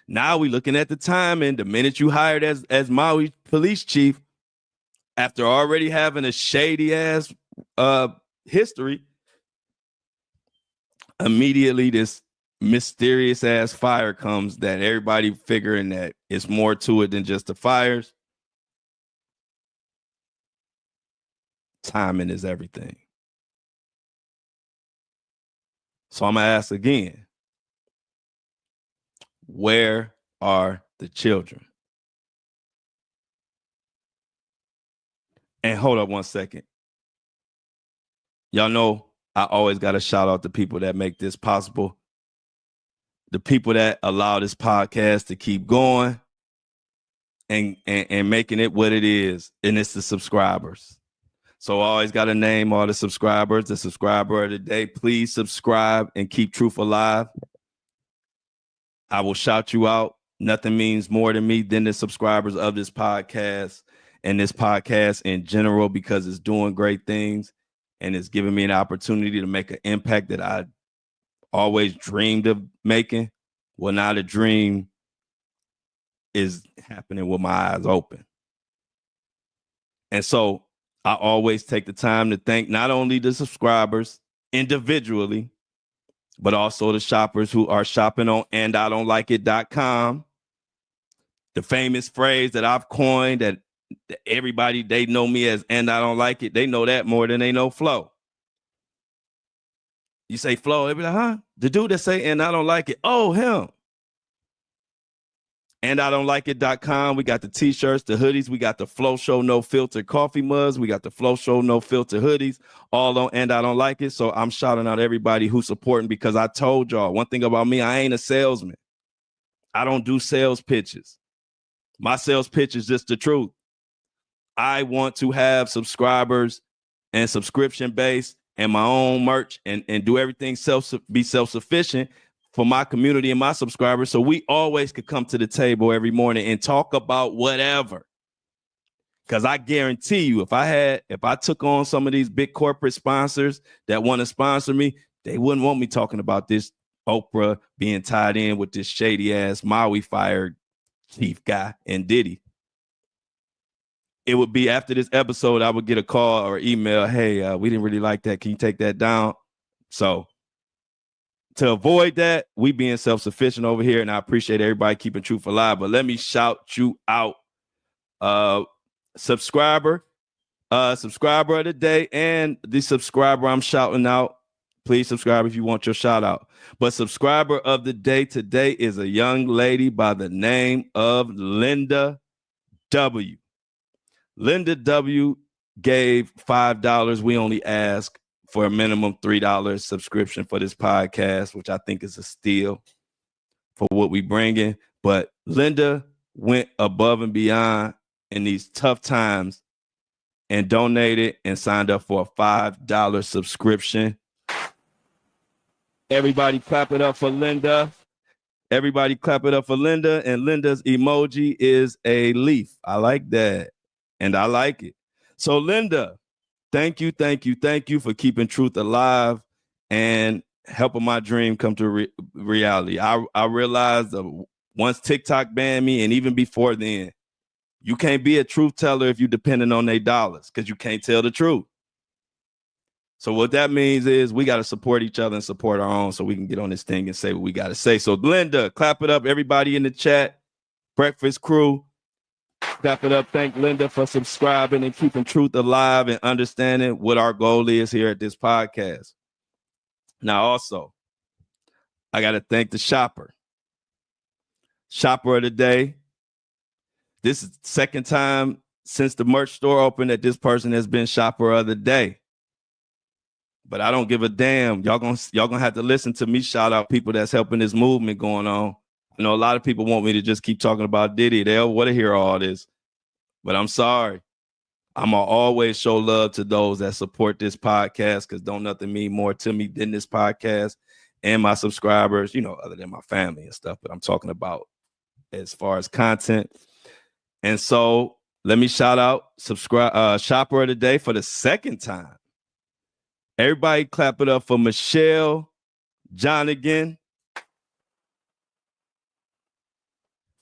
Now we looking at the timing. The minute you hired as Maui police chief, after already having a shady ass history, immediately this mysterious ass fire comes that everybody figuring that it's more to it than just the fires. Timing is everything. So I'm going to ask again, where are the children? And hold up one second. Y'all know I always got to shout out the people that make this possible. The people that allow this podcast to keep going and making it what it is. And it's the subscribers. So I always got to name all the subscribers. The subscriber of the day, please subscribe and keep truth alive. I will shout you out. Nothing means more to me than the subscribers of this podcast and this podcast in general, because it's doing great things and it's giving me an opportunity to make an impact that I always dreamed of making. Well, now the dream is happening with my eyes open. And so I always take the time to thank not only the subscribers individually, but also the shoppers who are shopping on andidon'tLikeIt.com. The famous phrase that I've coined that everybody, they know me as and I don't like it. They know that more than they know Flo. You say Flo, they be like, huh? The dude that say and I don't like it. Oh, him. andidon'tLikeIt.com. We got the t-shirts, the hoodies. We got the Flo Show No Filter coffee mugs. We got the Flo Show No Filter hoodies, all on And I Don't Like It. So I'm shouting out everybody who's supporting, because I told y'all one thing about me, I ain't a salesman. I don't do sales pitches. My sales pitch is just the truth. I want to have subscribers and subscription base and my own merch and do everything be self-sufficient for my community and my subscribers, so we always could come to the table every morning and talk about whatever. Because I guarantee you, if I took on some of these big corporate sponsors that want to sponsor me, they wouldn't want me talking about this Oprah being tied in with this shady ass Maui fire chief guy and Diddy. It would be after this episode, I would get a call or email, hey, we didn't really like that. Can you take that down? So to avoid that, we being self-sufficient over here, and I appreciate everybody keeping truth alive. But let me shout you out. Subscriber of the day, and the subscriber I'm shouting out. Please subscribe if you want your shout out. But subscriber of the day today is a young lady by the name of Linda W. Linda W gave $5. We only ask for a minimum $3 subscription for this podcast, which I think is a steal for what we bring in. But Linda went above and beyond in these tough times and donated and signed up for a $5 subscription. Everybody clap it up for Linda. Everybody clap it up for Linda. And Linda's emoji is a leaf. I like that. And I like it. So Linda, thank you for keeping truth alive and helping my dream come to reality. I realized once TikTok banned me, and even before then, you can't be a truth teller if you're depending on their dollars, because you can't tell the truth. So what that means is we got to support each other and support our own so we can get on this thing and say what we got to say. So Linda, clap it up. Everybody in the chat, Breakfast Crew, Clap it up. Thank Linda for subscribing and keeping truth alive and understanding what our goal is here at this podcast. Now, also, I got to thank the shopper. Shopper of the day. This is the second time since the merch store opened that this person has been shopper of the day. But I don't give a damn. Y'all gonna have to listen to me shout out people that's helping this movement going on. I know a lot of people want me to just keep talking about Diddy. They'll want to hear all this. But I'm sorry. I'm going to always show love to those that support this podcast because don't nothing mean more to me than this podcast and my subscribers, you know, other than my family and stuff. But I'm talking about as far as content. And so let me shout out Shopper of the Day for the second time. Everybody clap it up for Michelle Johnigan.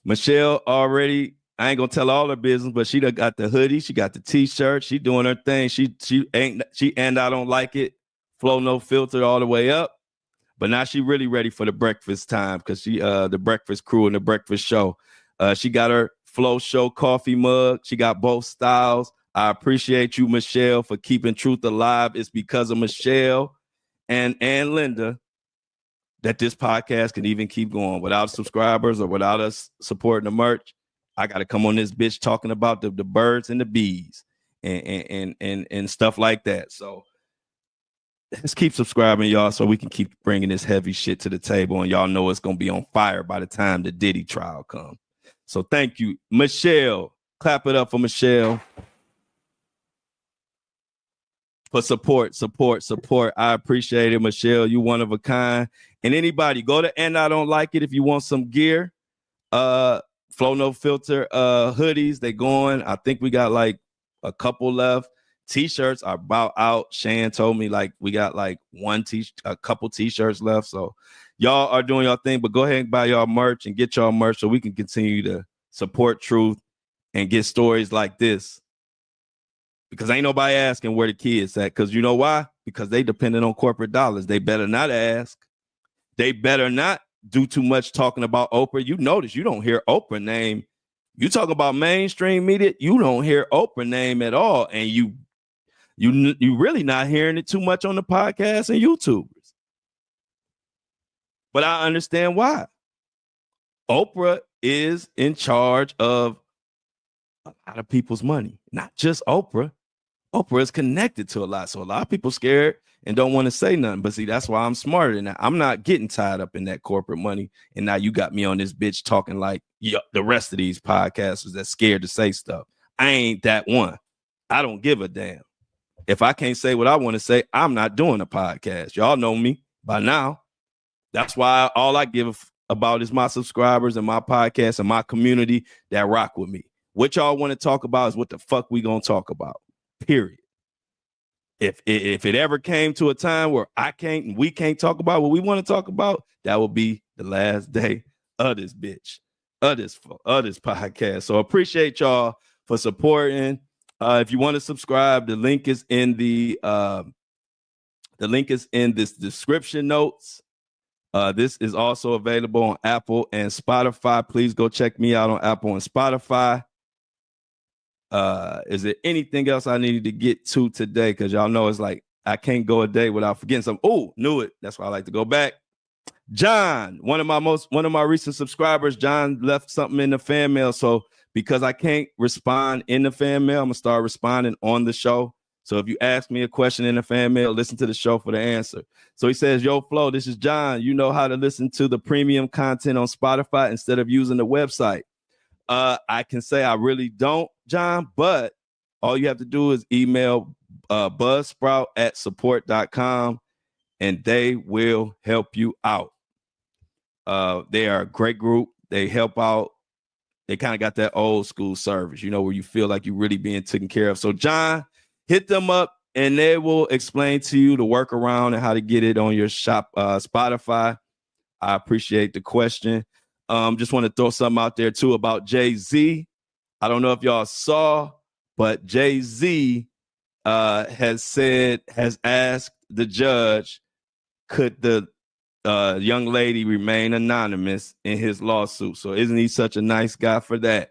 Michelle already, I ain't gonna tell all her business, but she done got the hoodie, she got the t-shirt, she doing her thing. She and I don't like it. Flo No Filter all the way up. But now she really ready for the breakfast time because she the breakfast crew and the breakfast show. She got her Flo Show coffee mug. She got both styles. I appreciate you, Michelle, for keeping truth alive. It's because of Michelle and Linda that this podcast can even keep going. Without subscribers or without us supporting the merch, I got to come on this bitch talking about the birds and the bees and stuff like that. So let's keep subscribing, y'all, so we can keep bringing this heavy shit to the table. And y'all know it's going to be on fire by the time the Diddy trial comes. So thank you, Michelle. Clap it up for Michelle. For support. I appreciate it, Michelle. You one of a kind. And anybody, go to And I Don't Like It if you want some gear. Flo No Filter hoodies, they going. I think we got like a couple left. T-shirts are about out. Shan told me like we got like a couple t-shirts left. So y'all are doing your thing, but go ahead and buy y'all merch and get y'all merch so we can continue to support truth and get stories like this. Because ain't nobody asking where the kids at. Because you know why? Because they dependent on corporate dollars. They better not ask. They better not do too much talking about Oprah. You notice you don't hear Oprah name. You talk about mainstream media, you don't hear Oprah name at all. And you really not hearing it too much on the podcast and YouTubers. But I understand why. Oprah is in charge of a lot of people's money. Not just Oprah. Oprah is connected to a lot. So a lot of people scared and don't want to say nothing. But see, that's why I'm smarter than that. I'm not getting tied up in that corporate money. And now you got me on this bitch talking like the rest of these podcasters that's scared to say stuff. I ain't that one. I don't give a damn. If I can't say what I want to say, I'm not doing a podcast. Y'all know me by now. That's why all I give about is my subscribers and my podcast and my community that rock with me. What y'all want to talk about is what the fuck we gonna talk about. Period. If it ever came to a time where we can't talk about what we want to talk about, that will be the last day of this bitch, of this podcast. So appreciate y'all for supporting. If you want to subscribe, the link is in this description notes. This is also available on Apple and Spotify. Please go check me out on Apple and Spotify. Is there anything else I needed to get to today? Because y'all know it's like I can't go a day without forgetting something. Oh, knew it. That's why I like to go back. John, one of my recent subscribers, John left something in the fan mail. So because I can't respond in the fan mail, I'm gonna start responding on the show. So if you ask me a question in the fan mail, listen to the show for the answer. So he says, yo, Flo, this is John. You know how to listen to the premium content on Spotify instead of using the website. I can say I really don't, John, but all you have to do is email buzzsprout@support.com and they will help you out. They are a great group. They help out. They kind of got that old school service, where you feel like you're really being taken care of. So, John, hit them up and they will explain to you the workaround and how to get it on your shop Spotify. I appreciate the question. Just want to throw something out there, too, about Jay-Z. I don't know if y'all saw, but Jay-Z has asked the judge, could the young lady remain anonymous in his lawsuit? So isn't he such a nice guy for that?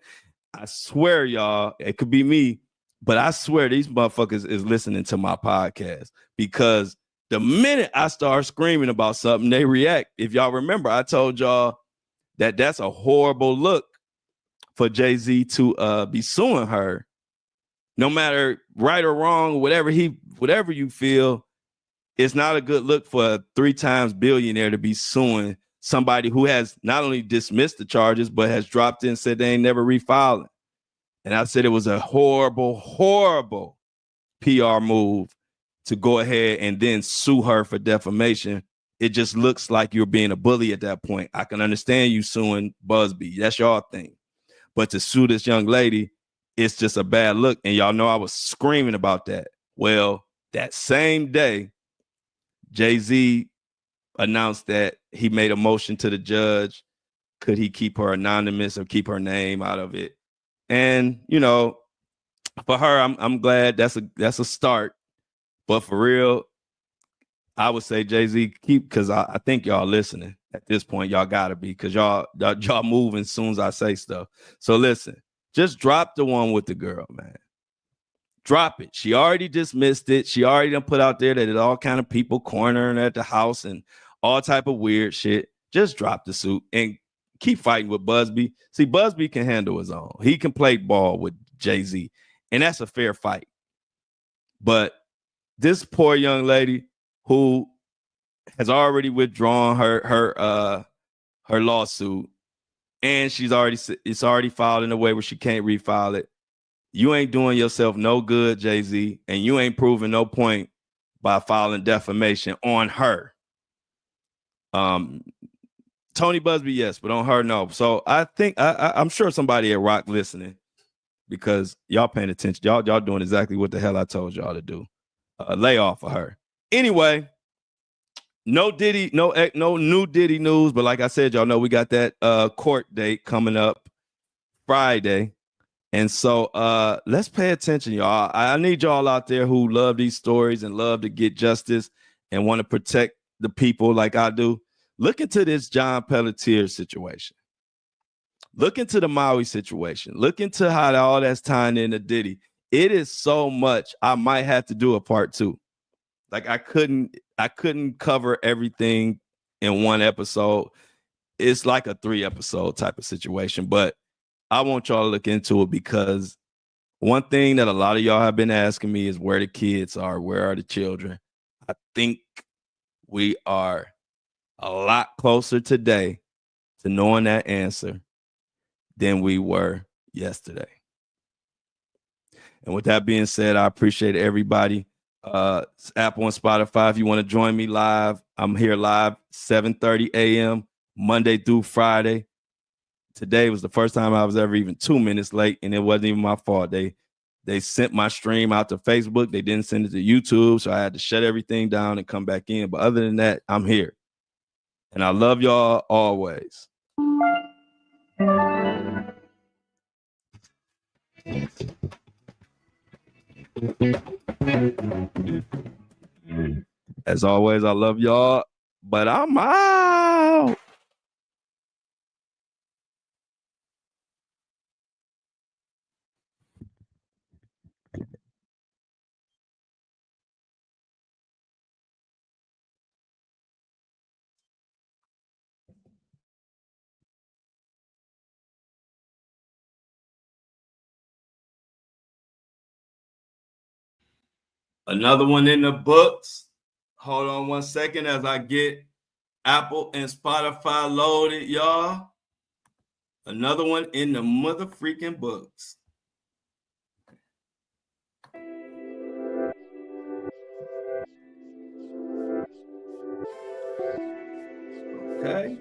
I swear, y'all, it could be me, but I swear these motherfuckers is listening to my podcast because the minute I start screaming about something, they react. If y'all remember, I told y'all that that's a horrible look for Jay-Z to be suing her. No matter right or wrong, whatever you feel, it's not a good look for a 3 times billionaire to be suing somebody who has not only dismissed the charges, but has dropped it and said they ain't never refiling. And I said it was a horrible, horrible PR move to go ahead and then sue her for defamation. It just looks like you're being a bully at that point. I can understand you suing Busby. That's your thing. But to sue this young lady, it's just a bad look. And y'all know I was screaming about that. Well, that same day, Jay-Z announced that he made a motion to the judge. Could he keep her anonymous or keep her name out of it? And, you know, for her, I'm glad that's a start. But for real, I would say Jay-Z keep, because I think y'all listening at this point. Y'all gotta be, because y'all moving as soon as I say stuff. So listen, just drop the one with the girl, man. Drop it. She already dismissed it. She already done put out there that all kind of people cornering at the house and all type of weird shit. Just drop the suit and keep fighting with Busby. See, Busby can handle his own. He can play ball with Jay-Z, and that's a fair fight. But this poor young lady who has already withdrawn her lawsuit, and it's already filed in a way where she can't refile it. You ain't doing yourself no good, Jay-Z, and you ain't proving no point by filing defamation on her. Tony Busby, yes, but on her, no. So I think I'm sure somebody at Rock listening, because y'all paying attention. Y'all doing exactly what the hell I told y'all to do. Lay off of her. Anyway, no new Diddy news, but like I said, y'all know we got that court date coming up Friday. And so let's pay attention, y'all. I need y'all out there who love these stories and love to get justice and want to protect the people like I do. Look into this John Pelletier situation. Look into the Maui situation. Look into how all that's tying into Diddy. It is so much. I might have to do a part 2. Like I couldn't cover everything in one episode. It's like a 3-episode type of situation, but I want y'all to look into it, because one thing that a lot of y'all have been asking me is where the kids are, where are the children? I think we are a lot closer today to knowing that answer than we were yesterday. And with that being said, I appreciate everybody. Apple and Spotify, if you want to join me live, I'm here live 7:30 a.m. Monday through Friday. Today was the first time I was ever even 2 minutes late, and it wasn't even my fault. They sent my stream out to Facebook. They didn't send it to YouTube, so I had to shut everything down and come back in. But other than that, I'm here. And I love y'all always. As always, I love y'all, but I'm out. Another one in the books. Hold on one second as I get Apple and Spotify loaded, y'all. Another one in the mother freaking books. Okay.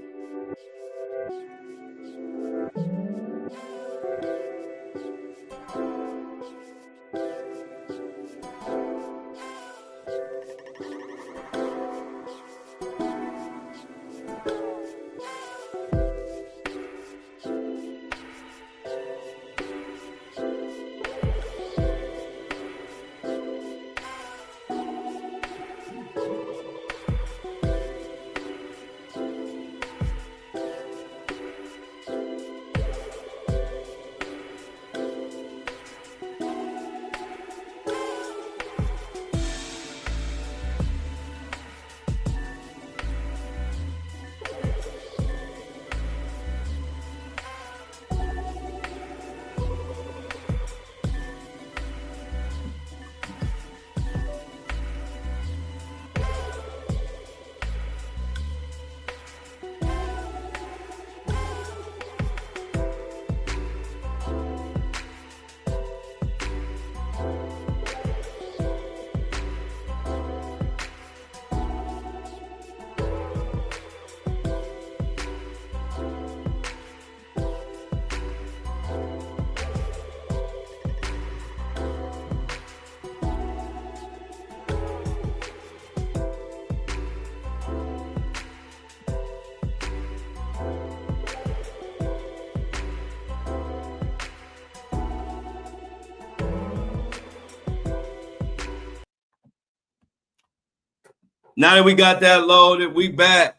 Now that we got that loaded, we back.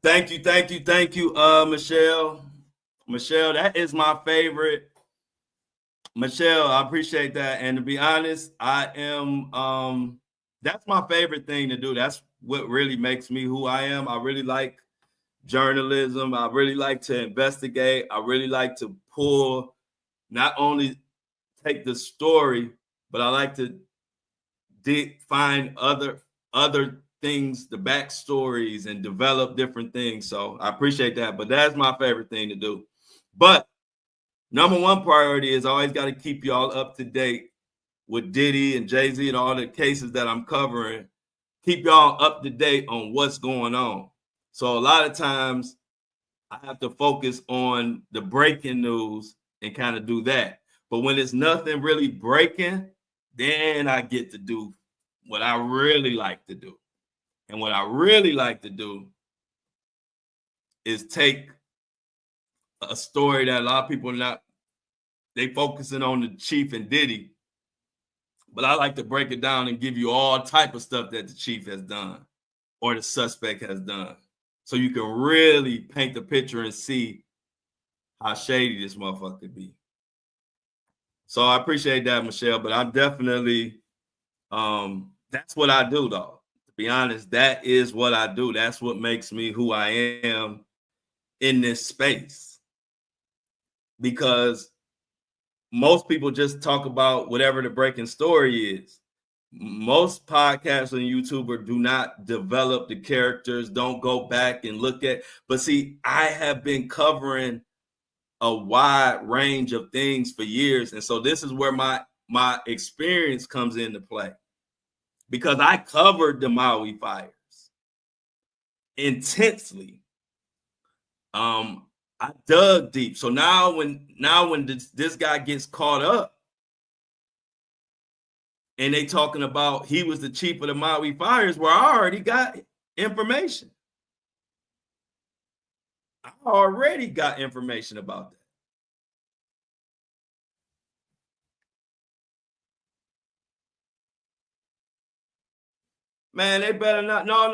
Thank you, Michelle. Michelle, that is my favorite. Michelle, I appreciate that. And to be honest, I am that's my favorite thing to do. That's what really makes me who I am. I really like journalism. I really like to investigate. I really like to pull, not only take the story, but I like to find other things, the backstories, and develop different things. So I appreciate that. But that's my favorite thing to do. But number one priority is I always got to keep y'all up to date with Diddy and Jay-Z and all the cases that I'm covering. Keep y'all up to date on what's going on. So a lot of times I have to focus on the breaking news and kind of do that. But when it's nothing really breaking, then I get to do what I really like to do. And what I really like to do is take a story that a lot of people they focusing on the Chief and Diddy, but I like to break it down and give you all type of stuff that the Chief has done or the suspect has done. So you can really paint the picture and see how shady this motherfucker could be. So I appreciate that, Michelle, but I'm definitely, that's what I do, though. To be honest, that is what I do. That's what makes me who I am in this space. Because most people just talk about whatever the breaking story is. Most podcasts and YouTubers do not develop the characters, don't go back and look at. But see, I have been covering a wide range of things for years. And so this is where my experience comes into play. Because I covered the Maui fires intensely. I dug deep. So now when this guy gets caught up and they talking about he was the chief of the Maui fires, where I already got information. I already got information about that. Man, they better not. No.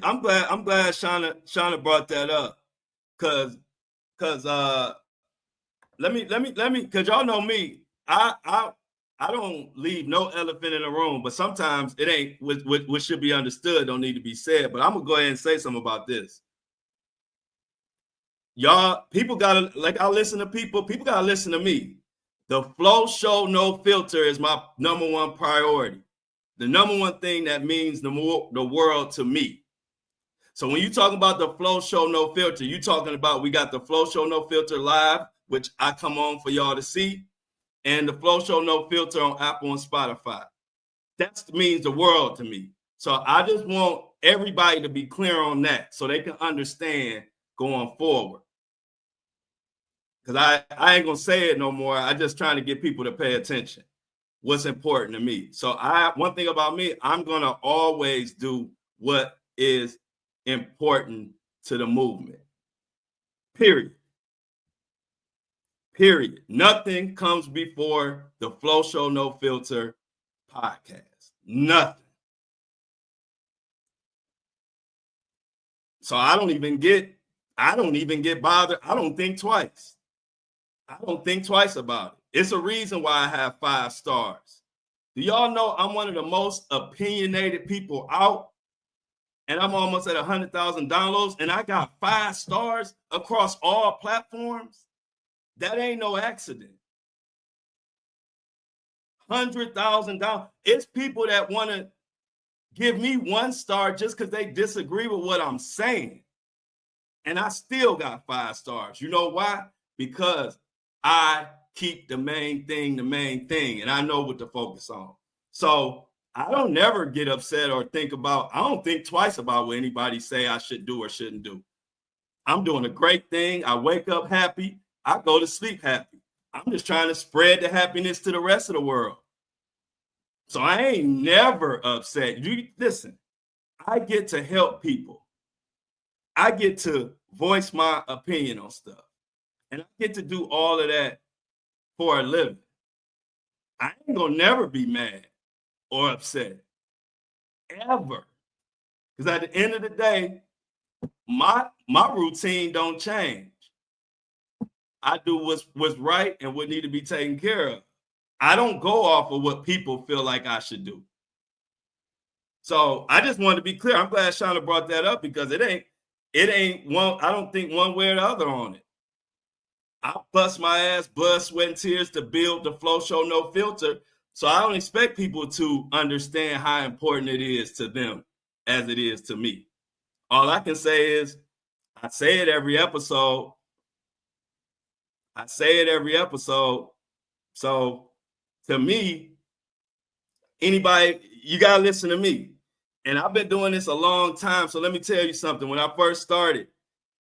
I'm glad Shauna brought that up. Cause let me, cause y'all know me. I don't leave no elephant in the room, but sometimes it ain't what should be understood, don't need to be said. But I'm gonna go ahead and say something about this. Y'all, people gotta, like, I listen to people gotta listen to me. The Flo Show No Filter is my number one priority. The number one thing that means the world to me. So when you talk about the Flo Show No Filter, you talking about, we got the Flo Show No Filter live, which I come on for y'all to see, and the Flo Show No Filter on Apple and Spotify. That means the world to me. So I just want everybody to be clear on that so they can understand going forward. Because I ain't gonna say it no more. I just trying to get people to pay attention. What's important to me. So one thing about me, I'm gonna always do what is important to the movement. Period. Nothing comes before the Flo Show No Filter podcast. Nothing. So I don't even get bothered. I don't think twice. About it. It's a reason why I have 5 stars. Do y'all know I'm one of the most opinionated people out? And I'm almost at 100,000 downloads, and I got 5 stars across all platforms. That ain't no accident. 100,000 dollars. It's people that want to give me 1 star just because they disagree with what I'm saying. And I still got 5 stars. You know why? Because I keep the main thing, and I know what to focus on. So I don't never get upset or I don't think twice about what anybody say I should do or shouldn't do. I'm doing a great thing. I wake up happy. I go to sleep happy. I'm just trying to spread the happiness to the rest of the world. So I ain't never upset. You listen, I get to help people. I get to voice my opinion on stuff. And I get to do all of that for a living. I ain't gonna never be mad or upset ever, because at the end of the day, my routine don't change. I do what's right and what need to be taken care of. I don't go off of what people feel like I should do. So I just wanted to be clear. I'm glad Shauna brought that up, because it ain't one. I don't think one way or the other on it. I bust my ass, blood, sweat, and tears to build the Flo Show No Filter. So I don't expect people to understand how important it is to them as it is to me. All I can say is, I say it every episode. So to me, anybody, you gotta listen to me. And I've been doing this a long time. So let me tell you something. When I first started,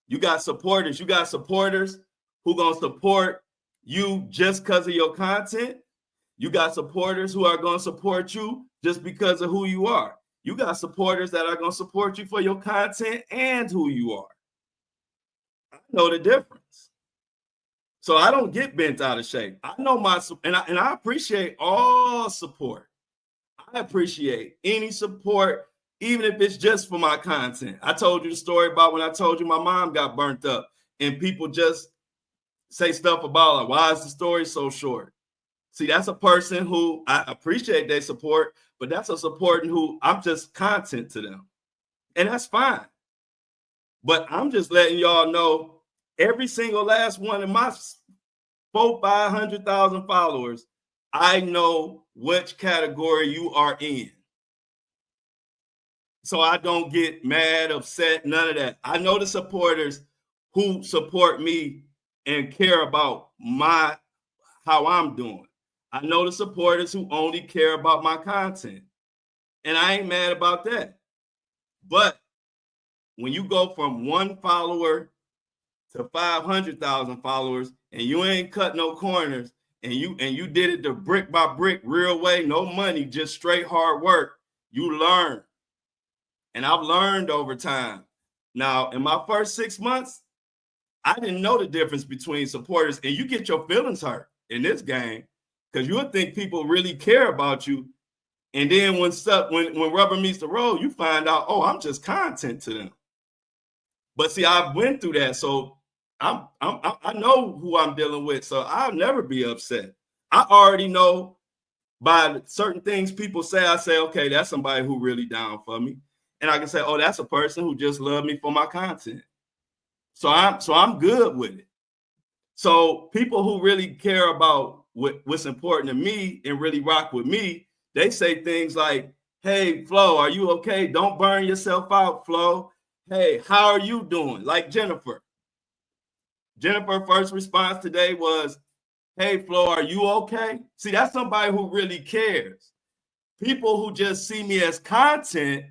you got supporters. You got supporters who gonna support you just because of your content. You got supporters who are gonna support you just because of who you are. You got supporters that are gonna support you for your content and who you are. I know the difference. So I don't get bent out of shape. I know and I appreciate all support. I appreciate any support, even if it's just for my content. I told you the story about when I told you my mom got burnt up, and people just say stuff about, like, why is the story so short? See, that's a person who I appreciate their support, but that's a supporting who I'm just content to them. And that's fine. But I'm just letting y'all know, every single last one of my 500,000 followers, I know which category you are in. So I don't get mad, upset, none of that. I know the supporters who support me and care about how I'm doing. I know the supporters who only care about my content. And I ain't mad about that. But when you go from 1 follower to 500,000 followers, and you ain't cut no corners, and you did it the brick by brick, real way, no money, just straight hard work, you learn. And I've learned over time. Now, in my first 6 months, I didn't know the difference between supporters, and you get your feelings hurt in this game, because you'll think people really care about you. And then when rubber meets the road, you find out, oh, I'm just content to them. But see, I went through that, so I know who I'm dealing with, so I'll never be upset. I already know by certain things people say, I say, okay, that's somebody who really down for me. And I can say, oh, that's a person who just loved me for my content. So I'm good with it. So people who really care about what's important to me and really rock with me, they say things like, hey, Flo, are you okay? Don't burn yourself out, Flo. Hey, how are you doing? Like Jennifer. Jennifer's first response today was, hey, Flo, are you okay? See, that's somebody who really cares. People who just see me as content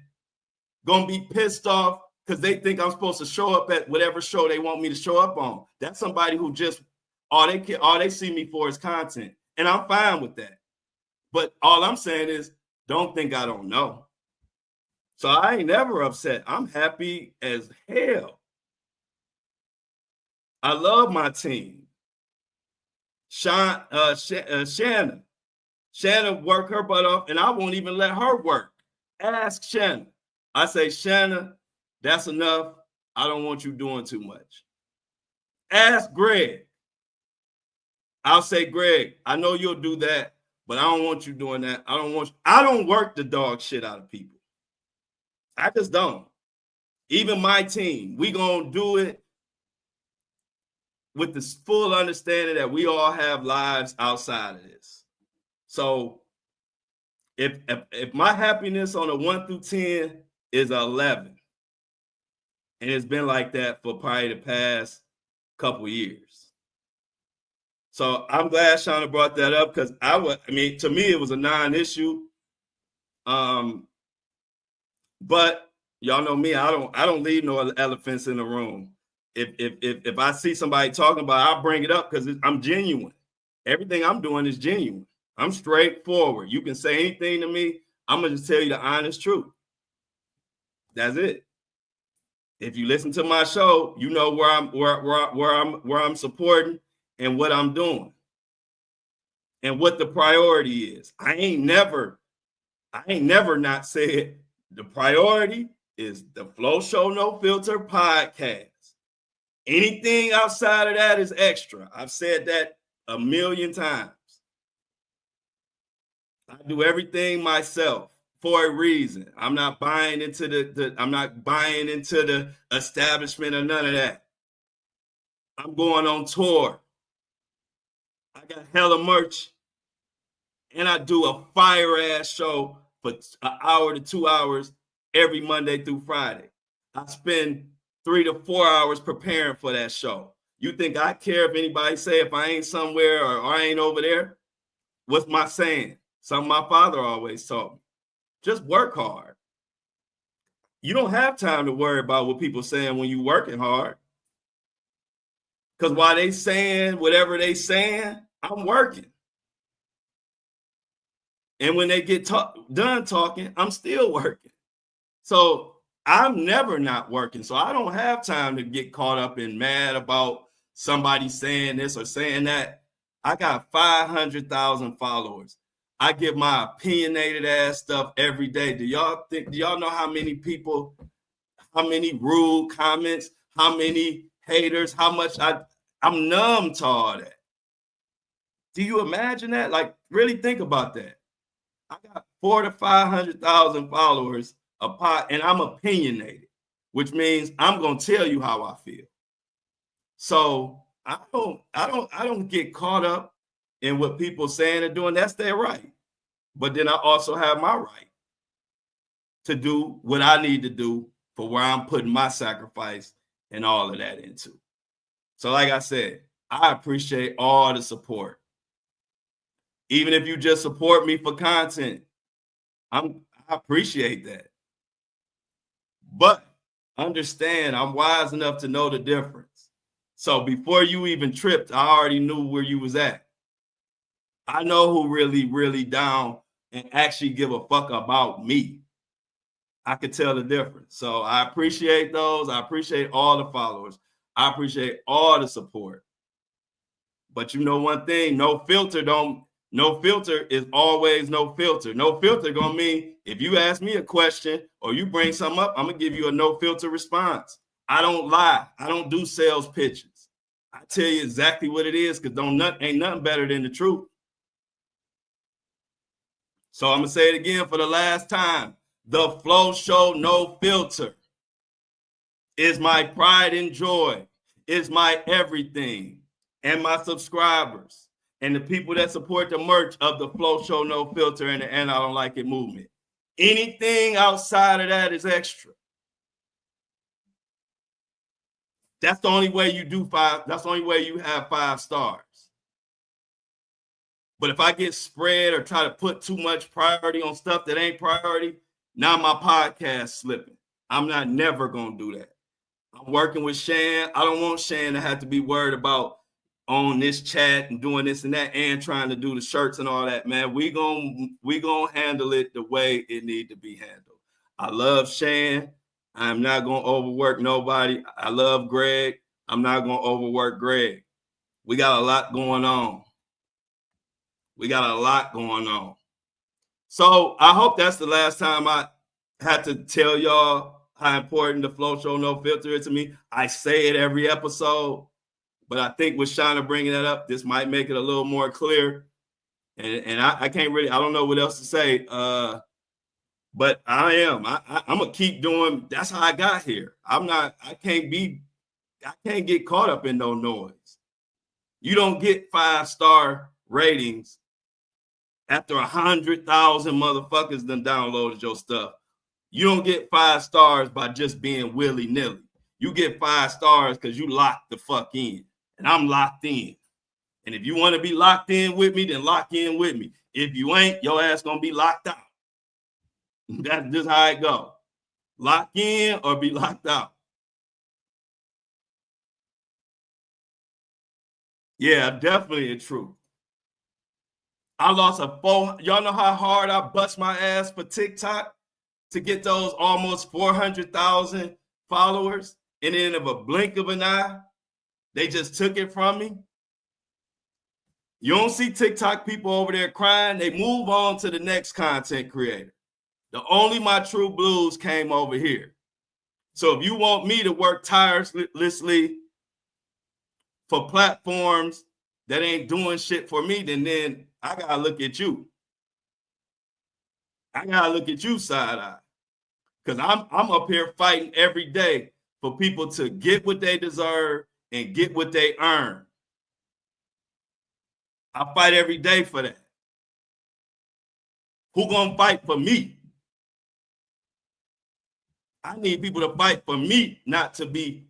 gonna be pissed off because they think I'm supposed to show up at whatever show they want me to show up on. That's somebody who just all they see me for is content. And I'm fine with that. But all I'm saying is, don't think I don't know. So I ain't never upset. I'm happy as hell. I love my team. Shanna work her butt off, and I won't even let her work. Ask Shanna. I say, Shanna, that's enough. I don't want you doing too much. Ask Greg. I'll say, Greg, I know you'll do that, but I don't want you doing that. I don't work the dog shit out of people. I just don't. Even my team, we gonna do it with this full understanding that we all have lives outside of this. So if my happiness on a 1 through 10 is 11, and it's been like that for probably the past couple years. So I'm glad Shauna brought that up, because to me it was a non-issue. But y'all know me, I don't leave no elephants in the room. If I see somebody talking about it, I'll bring it up because I'm genuine. Everything I'm doing is genuine. I'm straightforward. You can say anything to me, I'm gonna just tell you the honest truth. That's it. If you listen to my show, you know where I'm supporting and what I'm doing. and what the priority is. I ain't never not said the priority is the Flo Show No Filter podcast. Anything outside of that is extra. I've said that a million times. I do everything myself for a reason. I'm not buying into the establishment or none of that. I'm going on tour. I got hella merch. And I do a fire ass show for an hour to 2 hours every Monday through Friday. I spend 3 to 4 hours preparing for that show. You think I care if anybody say if I ain't somewhere or I ain't over there? What's my saying? Something my father always taught me. Just work hard. You don't have time to worry about what people saying when you working hard. Because while they saying whatever they saying, I'm working. And when they get done talking, I'm still working. So I'm never not working. So I don't have time to get caught up and mad about somebody saying this or saying that. I got 500,000 followers. I give my opinionated ass stuff every day. Do y'all know how many people, how many rude comments, how many haters, how much I'm numb to all that. Do you imagine that? Like, really think about that. I got 400,000 to 500,000 followers and I'm opinionated, which means I'm gonna tell you how I feel. So I don't get caught up in what people saying and doing. That's their right. But then I also have my right to do what I need to do for where I'm putting my sacrifice and all of that into. So like I said, I appreciate all the support. Even if you just support me for content, I appreciate that. But understand, I'm wise enough to know the difference. So before you even tripped, I already knew where you was at. I know who really, really down and actually give a fuck about me. I could tell the difference. So I appreciate those. I appreciate all the followers. I appreciate all the support. But you know one thing, no filter is always no filter. No filter gonna mean if you ask me a question or you bring something up, I'm gonna give you a no filter response. I don't lie. I don't do sales pitches. I tell you exactly what it is because ain't nothing better than the truth. So I'm gonna say it again for the last time. The Flo Show No Filter is my pride and joy, is my everything, and my subscribers and the people that support the merch of the Flo Show No Filter and the And I Don't Like It movement. Anything outside of that is extra. That's the only way you do that's the only way you have 5 stars. But if I get spread or try to put too much priority on stuff that ain't priority, now my podcast slipping. I'm not never going to do that. I'm working with Shan. I don't want Shan to have to be worried about on this chat and doing this and that and trying to do the shirts and all that, man. We gonna handle it the way it need to be handled. I love Shan. I'm not going to overwork nobody. I love Greg. I'm not going to overwork Greg. We got a lot going on. So I hope that's the last time I had to tell y'all how important the Flo Show No Filter is to me. I say it every episode, but I think with Shauna bringing that up, this might make it a little more clear. And I can't really, I don't know what else to say. But I'm gonna keep doing. That's how I got here. I can't get caught up in no noise. You don't get 5-star ratings after 100,000 motherfuckers done downloaded your stuff. You don't get 5 stars by just being willy-nilly. You get 5 stars because you locked the fuck in. And I'm locked in. And if you want to be locked in with me, then lock in with me. If you ain't, your ass gonna be locked out. That's just how it go. Lock in or be locked out. Yeah, definitely true. I lost y'all know how hard I bust my ass for TikTok to get those almost 400,000 followers, and then in a blink of an eye, they just took it from me. You don't see TikTok people over there crying. They move on to the next content creator. The only my true blues came over here. So if you want me to work tirelessly for platforms that ain't doing shit for me, then I gotta look at you. I gotta look at you side eye. Because I'm up here fighting every day for people to get what they deserve and get what they earn. I fight every day for that. Who gonna fight for me? I need people to fight for me, not to be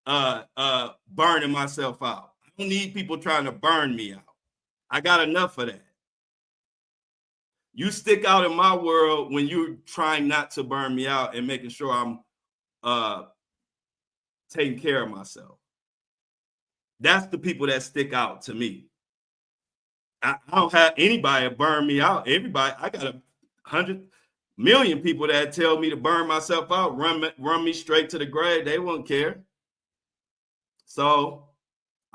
burning myself out. I don't need people trying to burn me out. I got enough of that. You stick out in my world when you're trying not to burn me out and making sure I'm taking care of myself. That's the people that stick out to me. I don't have anybody burn me out. Everybody, I got 100 million people that tell me to burn myself out, run me straight to the grave. They won't care. So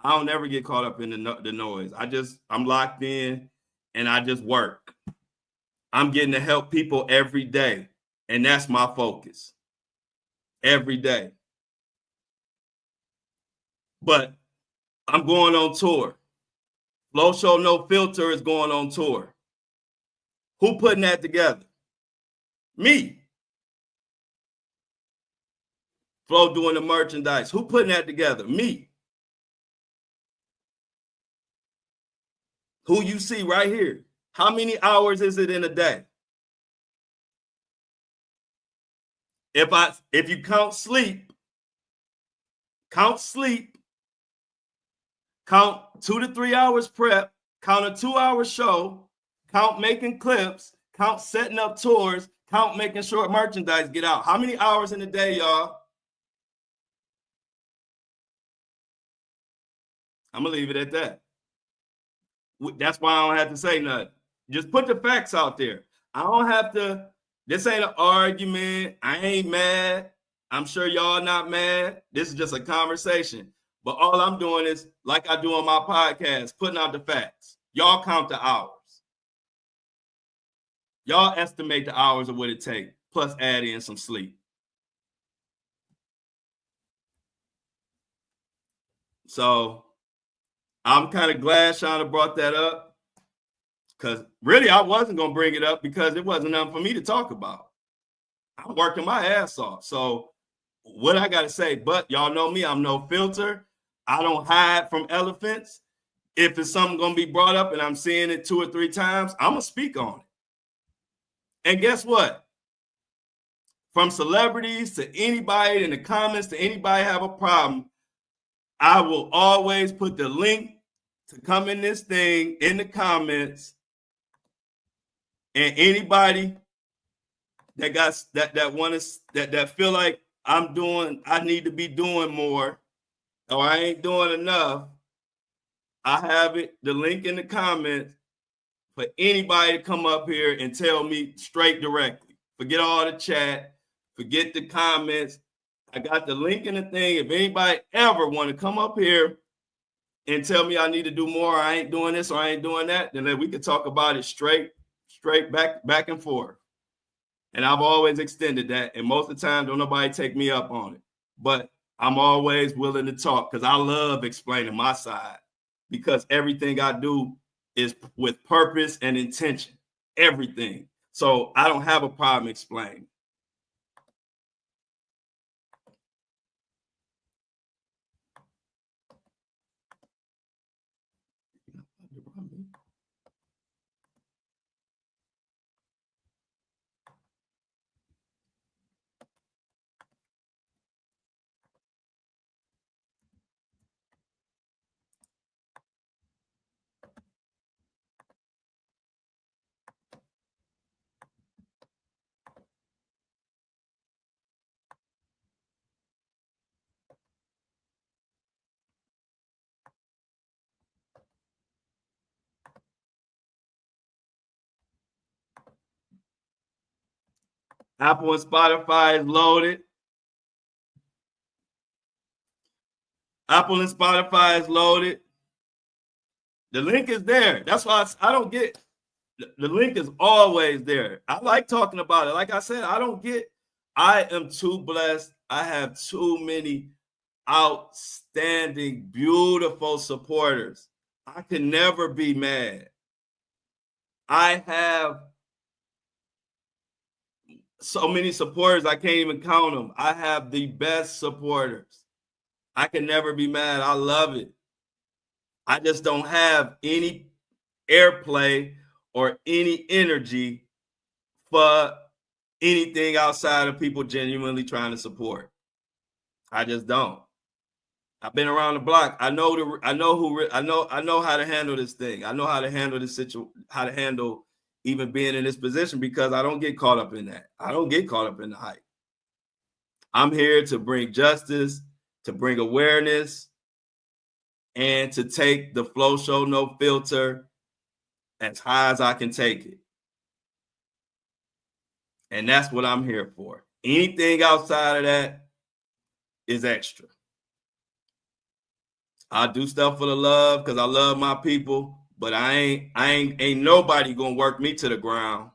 I don't ever get caught up in the noise. I'm locked in and I just work. I'm getting to help people every day. And that's my focus. Every day. But I'm going on tour. Flo Show No Filter is going on tour. Who putting that together? Me. Flo doing the merchandise. Who putting that together? Me. Who you see right here. How many hours is it in a day? If you count sleep, count 2 to 3 hours prep, count a 2-hour show, count making clips, count setting up tours, count making sure merchandise get out. How many hours in a day, y'all? I'm gonna leave it at that. That's why I don't have to say nothing. Just put the facts out there. I don't have to. This ain't an argument. I ain't mad. I'm sure y'all not mad. This is just a conversation. But all I'm doing is, like I do on my podcast, putting out the facts. Y'all count the hours. Y'all estimate the hours of what it takes, plus add in some sleep. So I'm kind of glad Shauna brought that up, because really I wasn't going to bring it up because it wasn't nothing for me to talk about. I'm working my ass off. So what I got to say, but y'all know me, I'm no filter. I don't hide from elephants. If it's something going to be brought up and I'm seeing it 2 or 3 times, I'm going to speak on it. And guess what? From celebrities to anybody in the comments to anybody have a problem, I will always put the link to come in this thing in the comments. And anybody that got that feel like I need to be doing more, or I ain't doing enough, I have the link in the comments for anybody to come up here and tell me straight directly. Forget all the chat, forget the comments. I got the link in the thing. If anybody ever want to come up here and tell me I need to do more, I ain't doing this or I ain't doing that, then we can talk about it straight back and forth. And I've always extended that. And most of the time, don't nobody take me up on it. But I'm always willing to talk because I love explaining my side, because everything I do is with purpose and intention. Everything. So I don't have a problem explaining. Apple and Spotify is loaded. Apple and Spotify is loaded. The link is there. That's why I don't get the link is always there. I like talking about it. Like I said, I am too blessed. I have too many outstanding, beautiful supporters. I can never be mad. I have so many supporters, I can't even count them. I have the best supporters. I can never be mad. I love it. I just don't have any airplay or any energy for anything outside of people genuinely trying to support. I just don't. I've been around the block. I know how to handle this thing. I know how to handle this situation, how to handle even being in this position, because I don't get caught up in that. I don't get caught up in the hype. I'm here to bring justice, to bring awareness, and to take the Flo Show No Filter as high as I can take it. And that's what I'm here for. Anything outside of that is extra. I do stuff for the love because I love my people, but ain't nobody gonna work me to the ground.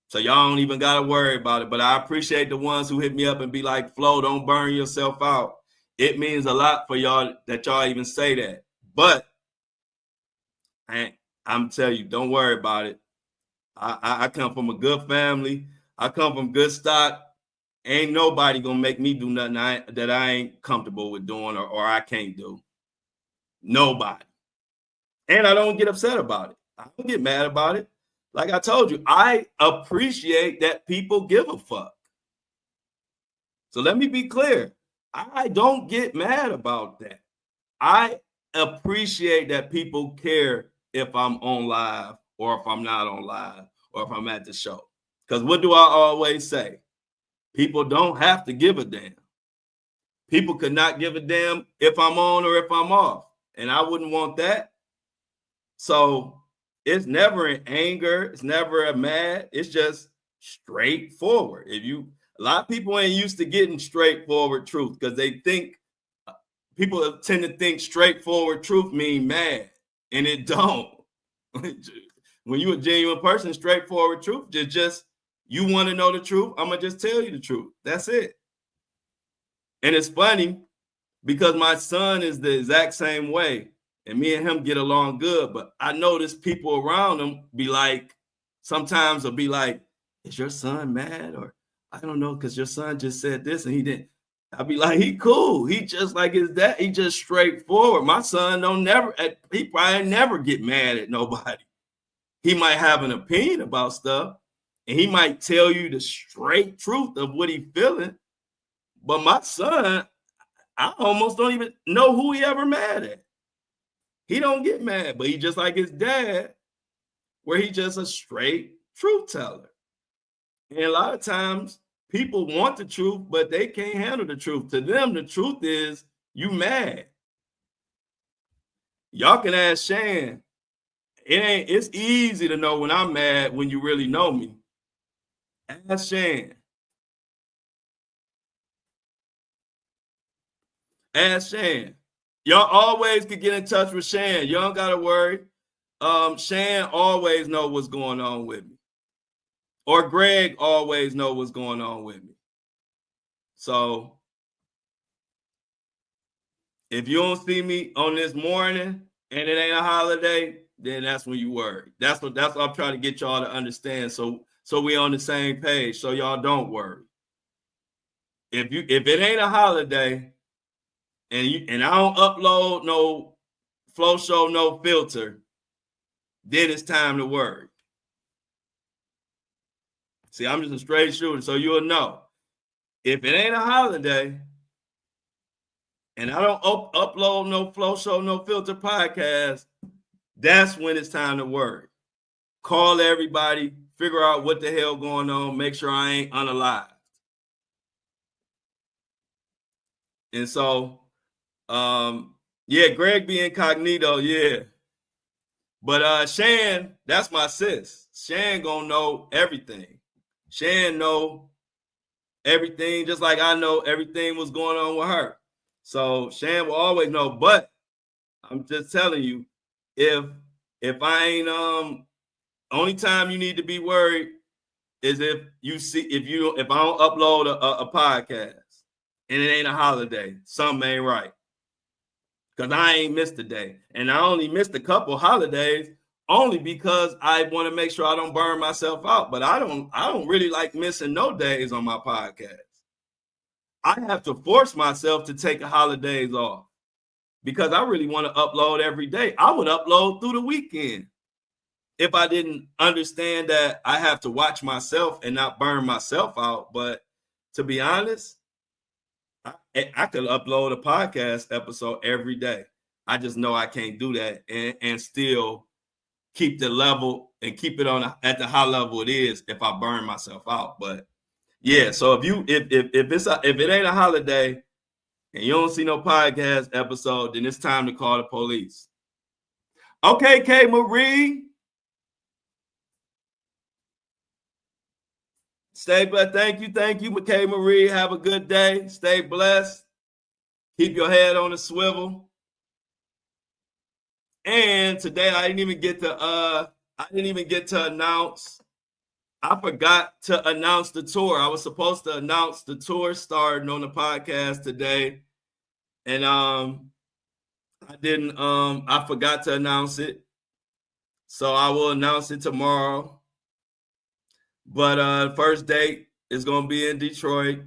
So y'all don't even gotta worry about it. But I appreciate the ones who hit me up and be like, Flo, don't burn yourself out. It means a lot for y'all that y'all even say that. But I'm telling you, don't worry about it. I come from a good family. I come from good stock. Ain't nobody gonna make me do nothing that I ain't comfortable with doing or I can't do. Nobody. And I don't get upset about it. I don't get mad about it. Like I told you, I appreciate that people give a fuck. So let me be clear. I don't get mad about that. I appreciate that people care if I'm on live or if I'm not on live or if I'm at the show. Because what do I always say? People don't have to give a damn. People could not give a damn if I'm on or if I'm off. And I wouldn't want that. So it's never an anger. It's never a mad. It's just straightforward. A lot of people ain't used to getting straightforward truth because they think people tend to think straightforward truth mean mad, and it don't. When you're a genuine person, straightforward truth just you want to know the truth. I'm gonna just tell you the truth. That's it. And it's funny because my son is the exact same way. And me and him get along good, but I notice people around him be like, sometimes they'll be like, is your son mad? Or I don't know, because your son just said this and he didn't. I'll be like, he cool. He just like his dad. He just straightforward. My son he probably never get mad at nobody. He might have an opinion about stuff and he might tell you the straight truth of what he feeling. But my son, I almost don't even know who he ever mad at. He don't get mad, but he just like his dad, where he just a straight truth teller. And a lot of times people want the truth, but they can't handle the truth. To them, the truth is you mad. Y'all can ask Shan. It's easy to know when I'm mad when you really know me. Ask Shan. Ask Shan. Y'all always can get in touch with Shan. You don't gotta worry. Shan always know what's going on with me. Or Greg always know what's going on with me. So if you don't see me on this morning and it ain't a holiday, then that's when you worry. That's what I'm trying to get y'all to understand. So we on the same page. So y'all don't worry. If it ain't a holiday, and I don't upload no Flo Show No Filter, then it's time to worry. See, I'm just a straight shooter, so you'll know. If it ain't a holiday, and I don't upload no Flo Show No Filter podcast, that's when it's time to worry. Call everybody, figure out what the hell going on, make sure I ain't unalived. And so, yeah, Greg be incognito, yeah. But Shan, that's my sis. Shan gonna know everything. Shan know everything, just like I know everything was going on with her. So Shan will always know. But I'm just telling you, if I ain't only time you need to be worried is if I don't upload a podcast and it ain't a holiday, something ain't right. Because I ain't missed a day. And I only missed a couple holidays only because I want to make sure I don't burn myself out. But I don't really like missing no days on my podcast. I have to force myself to take holidays off because I really want to upload every day. I would upload through the weekend if I didn't understand that I have to watch myself and not burn myself out. But to be honest, I could upload a podcast episode every day. I just know I can't do that and still keep the level and keep it at the high level it is if I burn myself out. But yeah, so if it ain't a holiday and you don't see no podcast episode, then it's time to call the police. Okay, K Marie. Stay blessed. Thank you, McKay Marie. Have a good day. Stay blessed. Keep your head on a swivel. And today I didn't even get to announce. I forgot to announce the tour. I was supposed to announce the tour starting on the podcast today, and I didn't. I forgot to announce it, so I will announce it tomorrow. But first date is going to be in Detroit.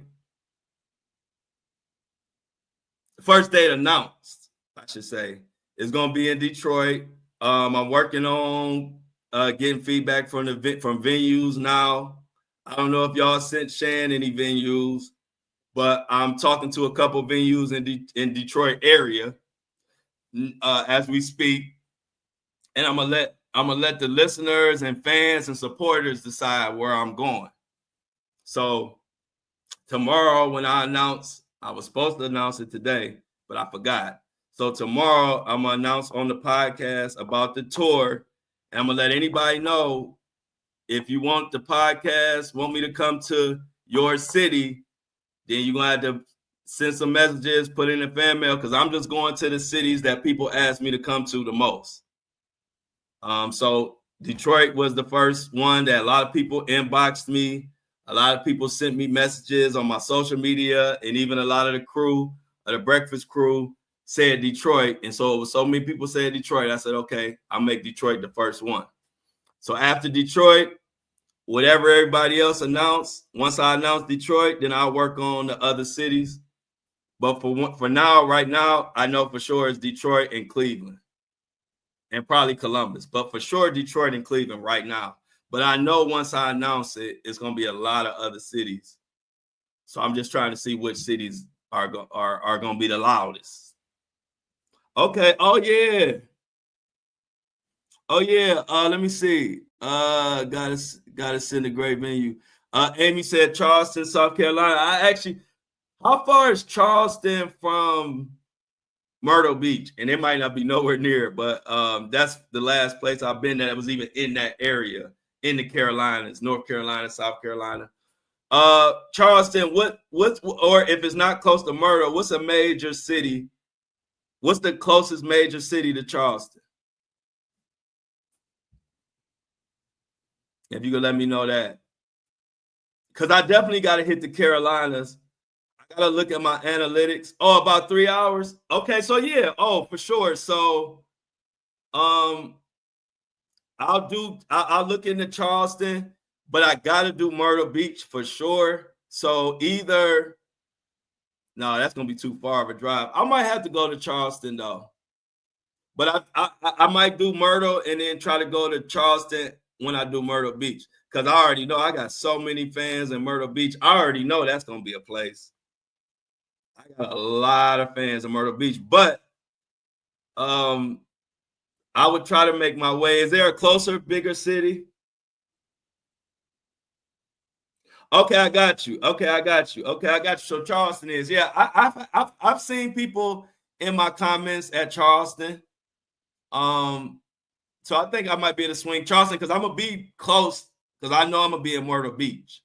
First date announced, I should say, is going to be in Detroit. I'm working on getting feedback from venues now. I don't know if y'all sent Shan any venues, but I'm talking to a couple venues in Detroit area as we speak, and I'm gonna let the listeners and fans and supporters decide where I'm going. So tomorrow, when I was supposed to announce it today, but I forgot. So tomorrow, I'm gonna announce on the podcast about the tour, and I'm gonna let anybody know if you want the podcast, want me to come to your city, then you're gonna have to send some messages, put in a fan mail, because I'm just going to the cities that people ask me to come to the most. So Detroit was the first one that a lot of people inboxed me. A lot of people sent me messages on my social media, and even a lot of the crew, the breakfast crew, said Detroit. And so it was so many people said Detroit. I said, okay, I'll make Detroit the first one. So after Detroit, whatever everybody else announced, once I announce Detroit, then I'll work on the other cities. But for now, right now, I know for sure it's Detroit and Cleveland. And probably Columbus, but for sure Detroit and Cleveland right now. But I know once I announce it, it's going to be a lot of other cities. So I'm just trying to see which cities are going to be the loudest. Okay. Oh yeah. Let me see. Gotta send a great venue. Amy said Charleston, South Carolina. How far is Charleston from Myrtle Beach? And it might not be nowhere near, but that's the last place I've been that was even in that area, in the Carolinas, North Carolina, South Carolina. Charleston, or if it's not close to Myrtle, what's a major city? What's the closest major city to Charleston? If you could let me know that. Because I definitely got to hit the Carolinas. I got to look at my analytics. Oh, about 3 hours? Okay, so yeah. Oh, for sure. So I'll look into Charleston, but I got to do Myrtle Beach for sure. So no, that's going to be too far of a drive. I might have to go to Charleston though. But I might do Myrtle and then try to go to Charleston when I do Myrtle Beach. Because I already know I got so many fans in Myrtle Beach. I already know that's going to be a place. I got a lot of fans in Myrtle Beach. But I would try to make my way. Is there a closer, bigger city? Okay, I got you. So Charleston is. Yeah, I've seen people in my comments at Charleston. So I think I might be able to swing Charleston because I'm going to be close because I know I'm going to be in Myrtle Beach.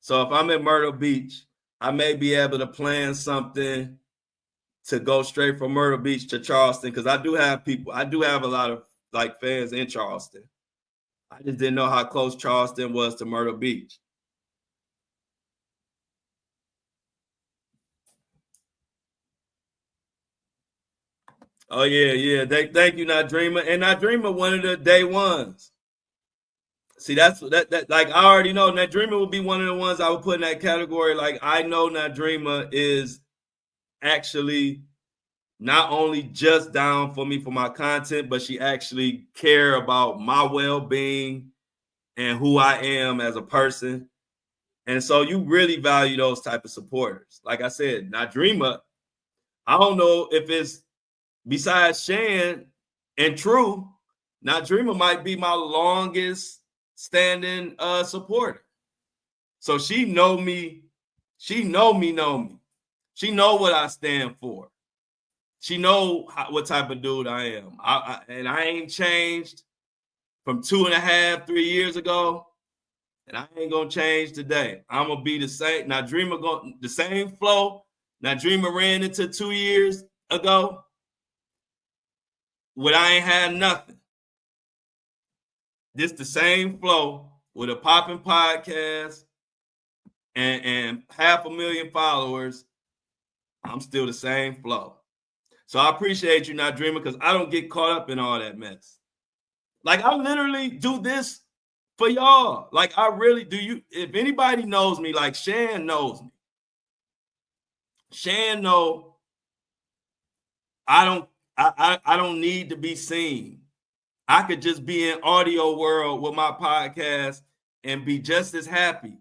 So if I'm in Myrtle Beach, I may be able to plan something to go straight from Myrtle Beach to Charleston, because I do have a lot of like fans in Charleston. I just didn't know how close Charleston was to Myrtle Beach. Oh yeah. Thank you, Not Dreamer. And Not Dreamer, one of the day ones. See, that's that like I already know Not Dreamer will be one of the ones I would put in that category. Like I know Not Dreamer is actually not only just down for me for my content, but she actually care about my well-being and who I am as a person. And so you really value those type of supporters. Like I said, Not Dreamer, I don't know if it's besides Shan and True, Not Dreamer might be my longest standing supporter. So she know me. She know me. She know what I stand for. She know what type of dude I am. And I ain't changed from 2.5, 3 years ago. And I ain't gonna change today. I'm gonna be the same. Now Dreamer the same flow. Now Dreamer ran into 2 years ago. When I ain't had nothing. This the same flow with a popping podcast and 500,000 followers. I'm still the same flow. So I appreciate you, Not Dreamer, because I don't get caught up in all that mess. Like I literally do this for y'all. Like I really do. If anybody knows me, like Shan knows me. Shan know I don't need to be seen. I could just be in audio world with my podcast and be just as happy.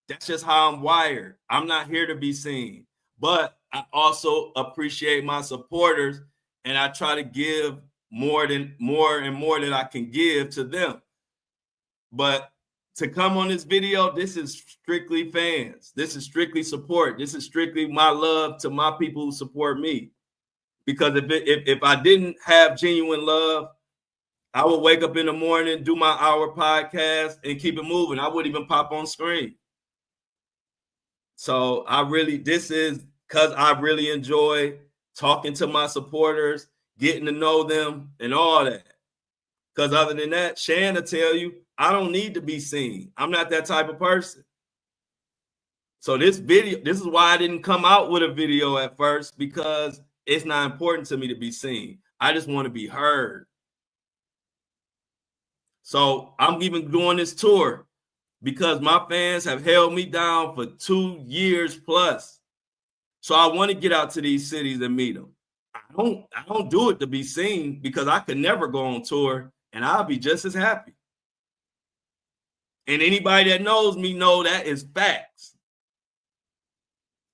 That's just how I'm wired. I'm not here to be seen. But I also appreciate my supporters, and I try to give more and more that I can give to them. But to come on this video, this is strictly fans. This is strictly support. This is strictly my love to my people who support me. Because if I didn't have genuine love, I would wake up in the morning, do my hour podcast, and keep it moving. I wouldn't even pop on screen. So this is because I really enjoy talking to my supporters, getting to know them, and all that. Because other than that, Shan will tell you, I don't need to be seen. I'm not that type of person. So this is why I didn't come out with a video at first, because it's not important to me to be seen. I just want to be heard. So I'm even doing this tour because my fans have held me down for 2 years plus. So I want to get out to these cities and meet them. I don't do it to be seen, because I could never go on tour and I'll be just as happy. And anybody that knows me know that is facts.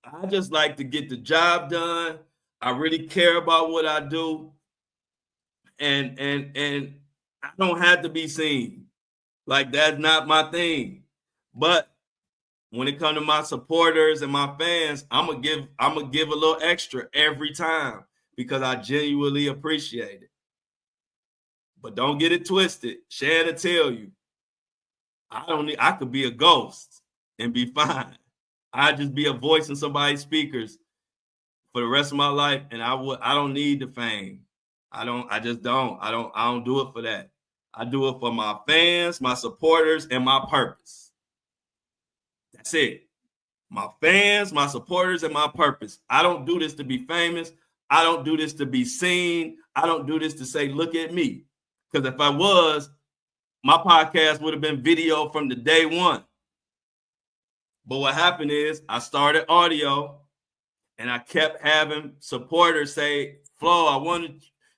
I just like to get the job done. I really care about what I do. And I don't have to be seen. Like, that's not my thing. But when it comes to my supporters and my fans, I'm gonna give a little extra every time, because I genuinely appreciate it. But don't get it twisted. Shan to tell you, I could be a ghost and be fine. I'd just be a voice in somebody's speakers for the rest of my life, and I don't need the fame. I don't do it for that. I do it for my fans, my supporters, and my purpose. That's it. My fans, my supporters, and my purpose. I don't do this to be famous. I don't do this to be seen. I don't do this to say, look at me. Because if I was, my podcast would have been video from the day one. But what happened is I started audio, and I kept having supporters say, Flo,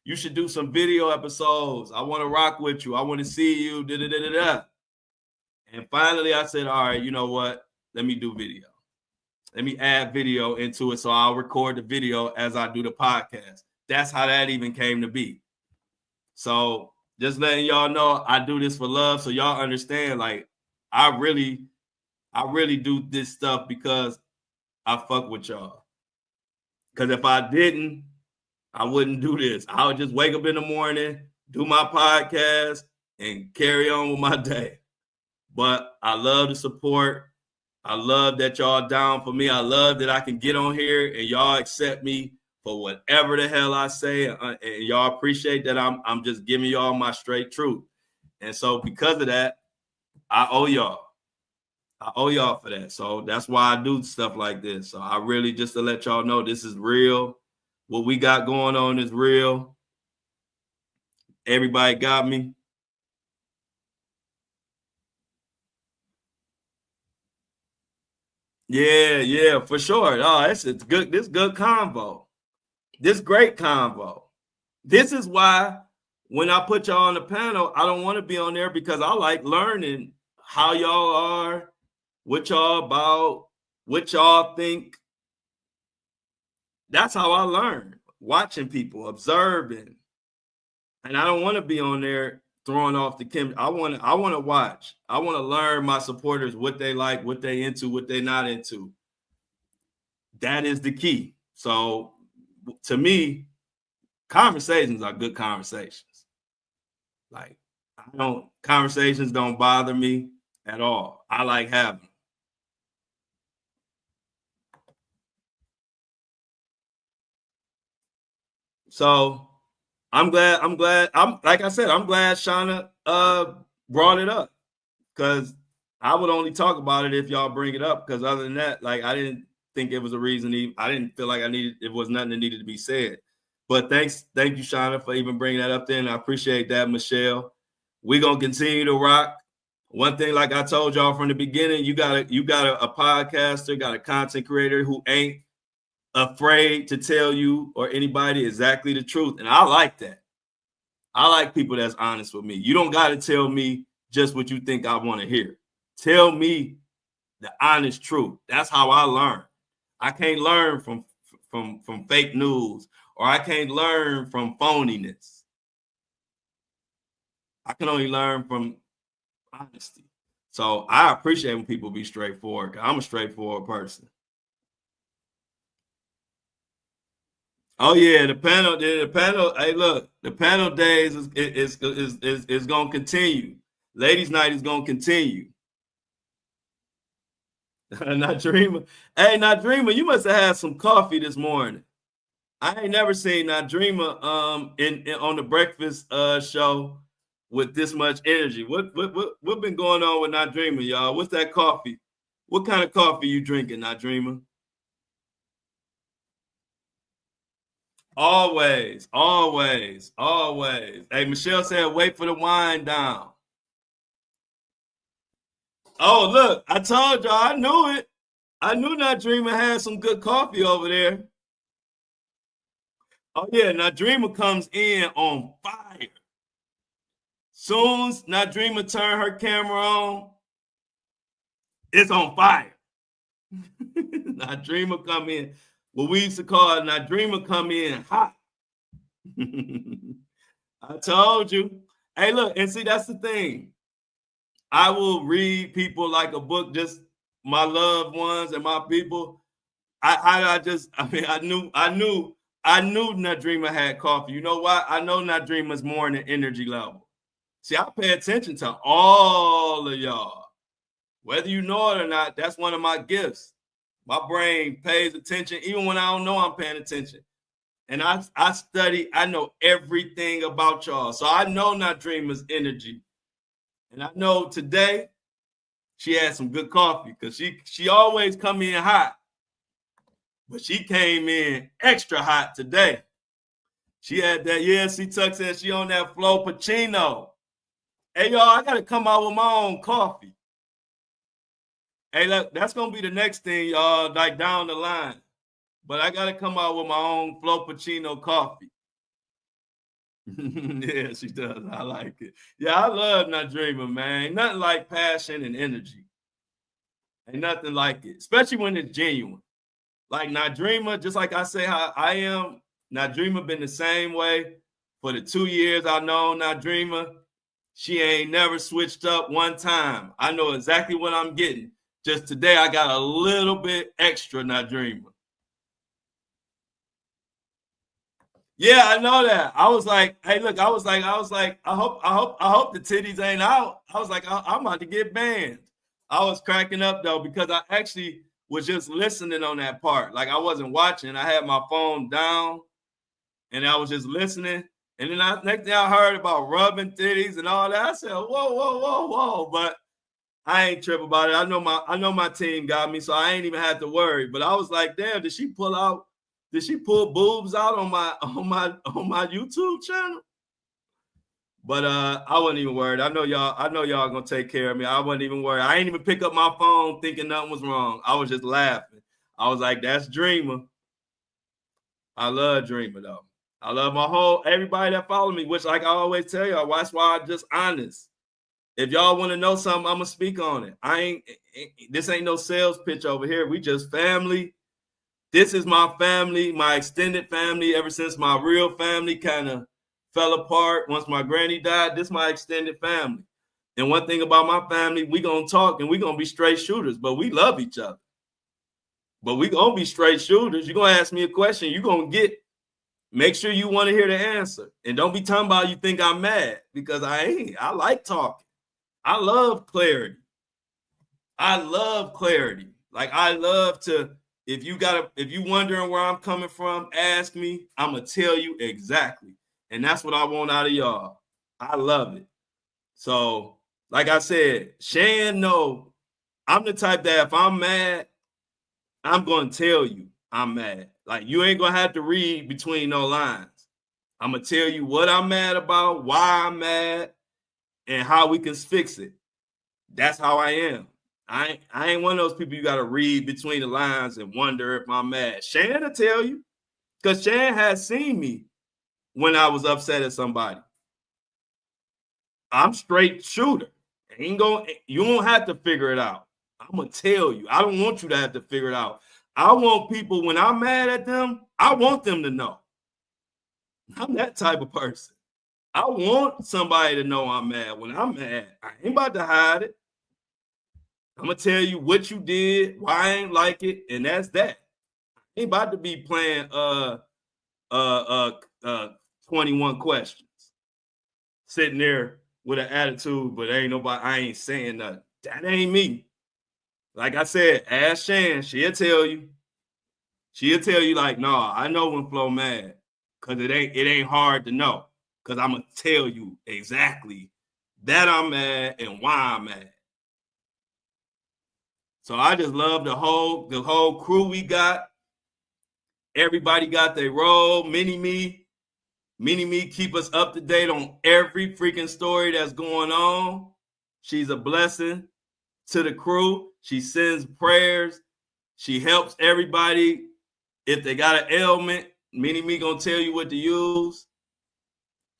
you should do some video episodes. I want to rock with you. I want to see you. And finally I said, all right, you know what? Let me do video. Let me add video into it, so I'll record the video as I do the podcast. That's how that even came to be. So just letting y'all know I do this for love, so y'all understand, like, I really do this stuff because I fuck with y'all. Because if I didn't, I wouldn't do this. I would just wake up in the morning, do my podcast, and carry on with my day. But I love the support. I love that y'all down for me. I love that I can get on here and y'all accept me for whatever the hell I say, and y'all appreciate that I'm just giving y'all my straight truth. And so because of that, I owe y'all. I owe y'all for that. So that's why I do stuff like this. So I really, just to let y'all know, this is real. What we got going on is real. Everybody got me. Yeah, for sure. Oh, it's good. This good convo. This great convo. This is why when I put y'all on the panel, I don't want to be on there, because I like learning how y'all are, what y'all about, what y'all think. That's how I learn, watching people, observing. And I don't want to be on there throwing off the chem. I want to watch. I want to learn my supporters, what they like, what they into, what they not into. That is the key. So to me, conversations are good conversations. Like, conversations don't bother me at all. I like having them. So I'm glad, like I said, I'm glad Shauna brought it up, because I would only talk about it if y'all bring it up, because other than that, like, I didn't think it was a reason. I didn't feel like it was nothing that needed to be said. But thank you, Shauna, for even bringing that up there, and I appreciate that, Michelle. We're gonna continue to rock. One thing, like I told y'all from the beginning, you got a podcaster, got a content creator who ain't afraid to tell you or anybody exactly the truth, and I like that. I like people that's honest with me. You don't got to tell me just what you think I want to hear. Tell me the honest truth. That's how I learn. I can't learn from fake news, or I can't learn from phoniness. I can only learn from honesty. So I appreciate when people be straightforward, 'cause I'm a straightforward person. Oh yeah, the panel. Hey, look, the panel days is gonna continue. Ladies' night is gonna continue. Not Dreamer. Hey, Not Dreamer, you must have had some coffee this morning. I ain't never seen Not Dreamer in on the breakfast show with this much energy. What been going on with Not Dreamer, y'all? What's that coffee? What kind of coffee you drinking, Not Dreamer? Always. Hey, Michelle said, wait for the wine down. Oh, look, I told y'all, I knew it. I knew Not Dreamer had some good coffee over there. Oh, yeah, Not Dreamer comes in on fire. Soon as Not Dreamer turn her camera on, it's on fire. Not Dreamer come in, what we used to call Not Dreamer come in hot. I told you. Hey, look, and see, that's the thing. I will read people like a book, just my loved ones and my people. I knew Not Dreamer had coffee. You know why? I know Not Dreamer's more in the energy level. See, I pay attention to all of y'all. Whether you know it or not, that's one of my gifts. My brain pays attention, even when I don't know I'm paying attention. And I study, I know everything about y'all. So I know Not Dreamer's energy. And I know today she had some good coffee, because she always come in hot. But she came in extra hot today. She had that, Tuck said she on that Flo Pacino. Hey, y'all, I got to come out with my own coffee. Hey, look, that's going to be the next thing, y'all, like down the line. But I got to come out with my own Flo Pacino coffee. Yeah, she does. I like it. Yeah, I love Not Dreamer, man. Ain't nothing like passion and energy. Ain't nothing like it, especially when it's genuine. Like Not Dreamer, just like I say how I am, Not Dreamer been the same way for the 2 years I've known Not Dreamer. She ain't never switched up one time. I know exactly what I'm getting. Just today, I got a little bit extra Not Dreamer. Yeah, I know that. I was like, hey, look, I was like, I hope the titties ain't out. I was like, I'm about to get banned. I was cracking up though, because I actually was just listening on that part. Like I wasn't watching. I had my phone down and I was just listening. And then next thing I heard about rubbing titties and all that, I said, whoa. But I ain't tripping about it. I know my team got me, so I ain't even had to worry. But I was like, damn, did she pull boobs out on my YouTube channel? But I wasn't even worried. I know y'all gonna take care of me. I wasn't even worried. I ain't even pick up my phone thinking nothing was wrong. I was just laughing. I was like, that's Dreamer. I love Dreamer though. I love everybody that follow me, which like I always tell y'all, that's why I'm just honest. If y'all want to know something, I'm gonna speak on it. This ain't no sales pitch over here. We just family. This is my family, my extended family, ever since my real family kind of fell apart. Once my granny died, this is my extended family. And one thing about my family, we gonna talk and we gonna be straight shooters, but we love each other. But we gonna be straight shooters. You're gonna ask me a question, you're gonna make sure you want to hear the answer. And don't be talking about you think I'm mad, because I ain't. I like talking. I love clarity. Like I love to, if you wondering where I'm coming from, ask me. I'm gonna tell you exactly. And that's what I want out of y'all. I love it. So, like I said, Shan, no, I'm the type that if I'm mad, I'm gonna tell you I'm mad. Like you ain't gonna have to read between no lines. I'm gonna tell you what I'm mad about, why I'm mad, and how we can fix it. That's how I am. I ain't one of those people you got to read between the lines and wonder if I'm mad. Shan will tell you, because Shan has seen me when I was upset at somebody. I'm straight shooter. You won't have to figure it out. I'm going to tell you. I don't want you to have to figure it out. I want people, when I'm mad at them, I want them to know. I'm that type of person. I want somebody to know I'm mad. When I'm mad, I ain't about to hide it. I'm gonna tell you what you did, why I ain't like it, and that's that. I ain't about to be playing 21 questions, sitting there with an attitude, but I ain't saying nothing. That ain't me. Like I said, ask Shan, she'll tell you. She'll tell you like, nah, I know when Flo mad, cause it ain't hard to know, cause I'm gonna tell you exactly that I'm mad and why I'm mad. So I just love the whole crew we got. Everybody got their role. Mini-Me keep us up to date on every freaking story that's going on. She's a blessing to the crew. She sends prayers. She helps everybody. If they got an ailment, Mini-Me gonna tell you what to use.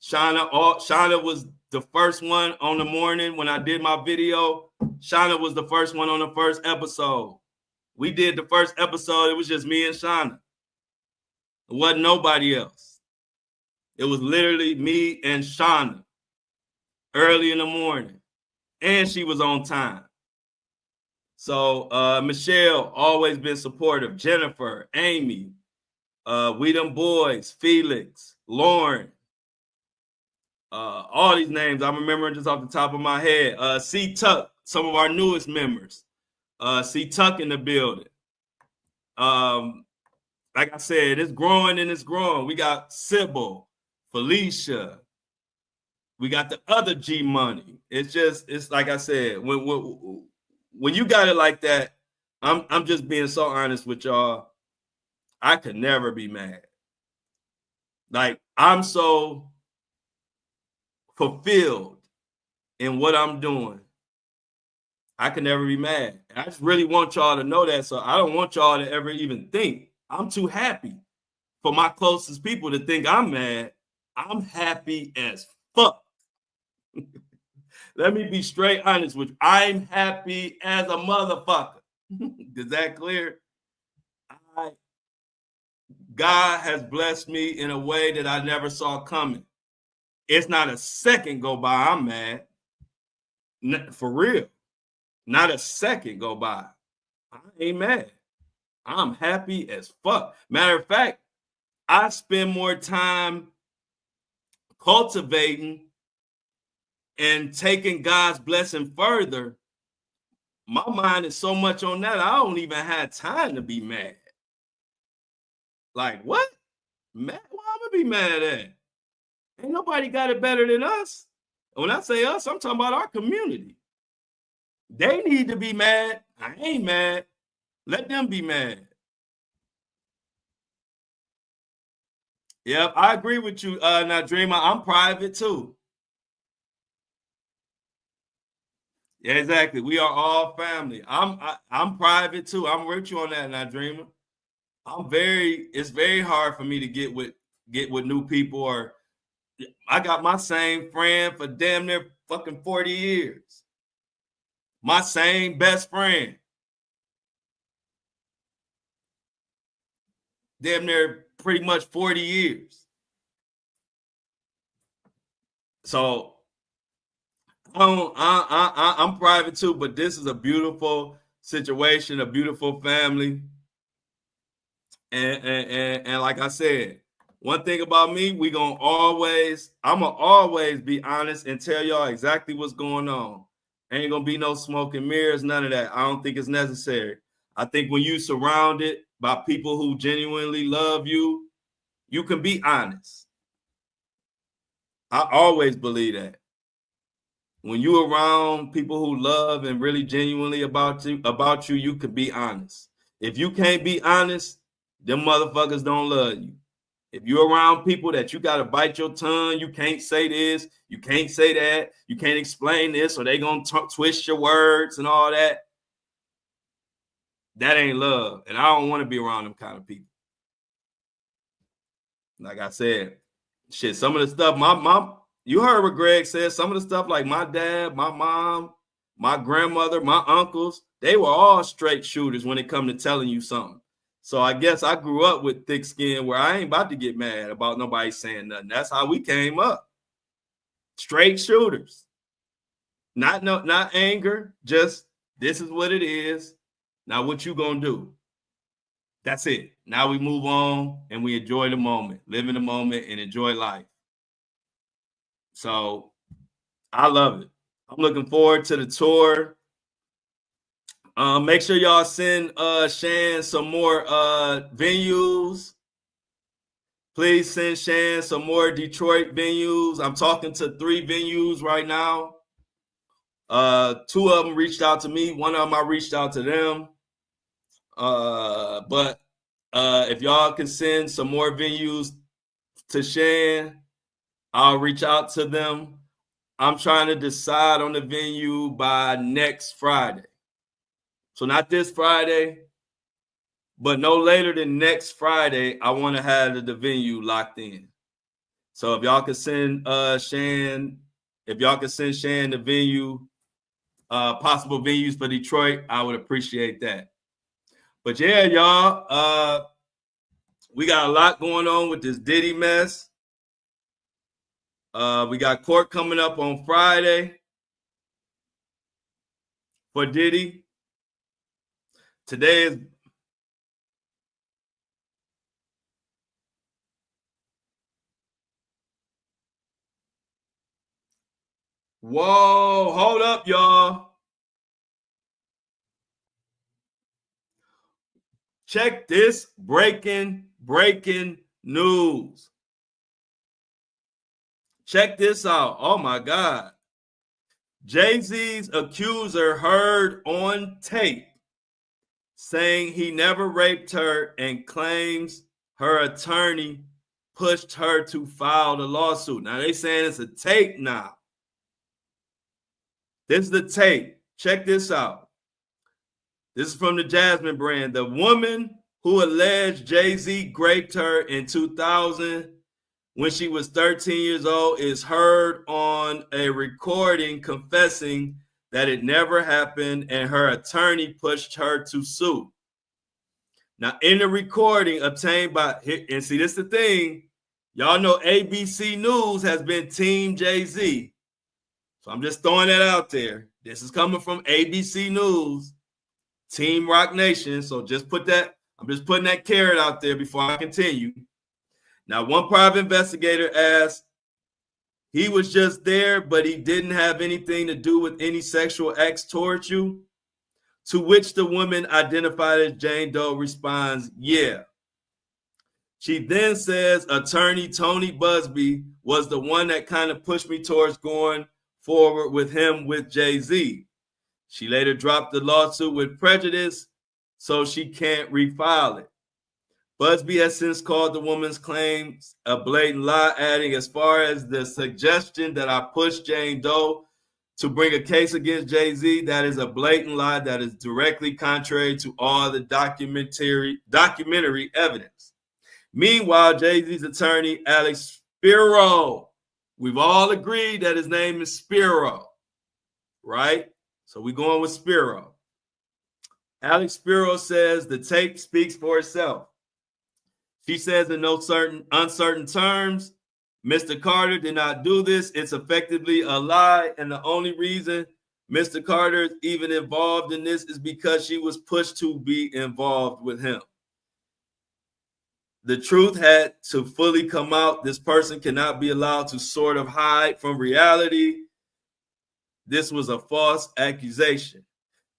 Shauna was the first one on the morning when I did my video. Shauna was the first one on the first episode. We did the first episode. It was just me and Shauna. It wasn't nobody else. It was literally me and Shauna early in the morning. And she was on time. So Michelle, always been supportive. Jennifer, Amy, we them boys, Felix, Lauren, all these names I'm remembering just off the top of my head. C Tuck, some of our newest members. C Tuck in the building. Like I said, it's growing and it's growing. We got Sybil, Felicia. We got the other G Money. It's like I said, when you got it like that, I'm just being so honest with y'all. I could never be mad. Like I'm so fulfilled in what I'm doing. I can never be mad. I just really want y'all to know that. So I don't want y'all to ever even think. I'm too happy for my closest people to think I'm mad. I'm happy as fuck. Let me be straight honest with you. I'm happy as a motherfucker. Is that clear? God has blessed me in a way that I never saw coming. It's not a second go by I'm mad. For real. Not a second go by. I ain't mad. I'm happy as fuck. Matter of fact, I spend more time cultivating and taking God's blessing further my mind is so much on that, I don't even have time to be mad. Like, what? Mad? Why I'm gonna be mad at? Ain't nobody got it better than us. When I say us, I'm talking about our community. They need to be mad. I ain't mad. Let them be mad. Yep, I agree with you, Nadreema. I'm private too. Yeah, exactly. We are all family. I'm private too. I'm with you on that, Nadreema. It's very hard for me to get with new people, or I got my same friend for damn near fucking 40 years. My same best friend. Damn near pretty much 40 years. So I'm private too, but this is a beautiful situation, a beautiful family. And like I said, one thing about me, I'm gonna always be honest and tell y'all exactly what's going on. Ain't gonna be no smoke and mirrors, none of that. I don't think it's necessary. I think when you surrounded by people who genuinely love you, you can be honest. I always believe that. When you're around people who love and really genuinely about you, you can be honest. If you can't be honest, them motherfuckers don't love you. If you're around people that you got to bite your tongue, you can't say this, you can't say that, you can't explain this, or they going to twist your words and all that, that ain't love. And I don't want to be around them kind of people. Like I said, shit, some of the stuff, you heard what Greg said, some of the stuff like my dad, my mom, my grandmother, my uncles, they were all straight shooters when it come to telling you something. So I guess I grew up with thick skin where I ain't about to get mad about nobody saying nothing. That's how we came up. Straight shooters. Not anger, just this is what it is. Now what you gonna do? That's it. Now we move on and we enjoy the moment, live in the moment and enjoy life. So I love it. I'm looking forward to the tour. Make sure y'all send Shan some more venues. Please send Shan some more Detroit venues. I'm talking to 3 venues right now. 2 of them reached out to me. 1 of them I reached out to them. But if y'all can send some more venues to Shan, I'll reach out to them. I'm trying to decide on the venue by next Friday. So not this Friday, but no later than next Friday, I want to have the venue locked in. So if y'all can send Shan the venue, possible venues for Detroit, I would appreciate that. But yeah, y'all, we got a lot going on with this Diddy mess. We got court coming up on Friday for Diddy. Today is whoa, hold up, y'all. Check this breaking news. Check this out. Oh my God. Jay-Z's accuser heard on tape saying he never raped her and claims her attorney pushed her to file the lawsuit. Now they saying it's a tape now. This is the tape. Check this out. This is from the Jasmine brand. The woman who alleged Jay-Z raped her in 2000 when she was 13 years old is heard on a recording confessing that it never happened and her attorney pushed her to sue. Now, in the recording obtained by, and see, this is the thing, y'all know ABC News has been Team Jay-Z. So I'm just throwing that out there. This is coming from ABC News, Team Rock Nation. So just put that, I'm just putting that carrot out there before I continue. Now, one private investigator asked, he was just there, but he didn't have anything to do with any sexual acts towards you. To which the woman identified as Jane Doe responds, yeah. She then says attorney Tony Busby was the one that kind of pushed me towards going forward with him with Jay-Z. She later dropped the lawsuit with prejudice, so she can't refile it. Busby has since called the woman's claims a blatant lie, adding, as far as the suggestion that I pushed Jane Doe to bring a case against Jay-Z, that is a blatant lie that is directly contrary to all the documentary evidence. Meanwhile, Jay-Z's attorney, Alex Spiro, we've all agreed that his name is Spiro, right? So we're going with Spiro. Alex Spiro says the tape speaks for itself. She says in no uncertain terms, Mr. Carter did not do this. It's effectively a lie. And the only reason Mr. Carter is even involved in this is because she was pushed to be involved with him. The truth had to fully come out. This person cannot be allowed to sort of hide from reality. This was a false accusation.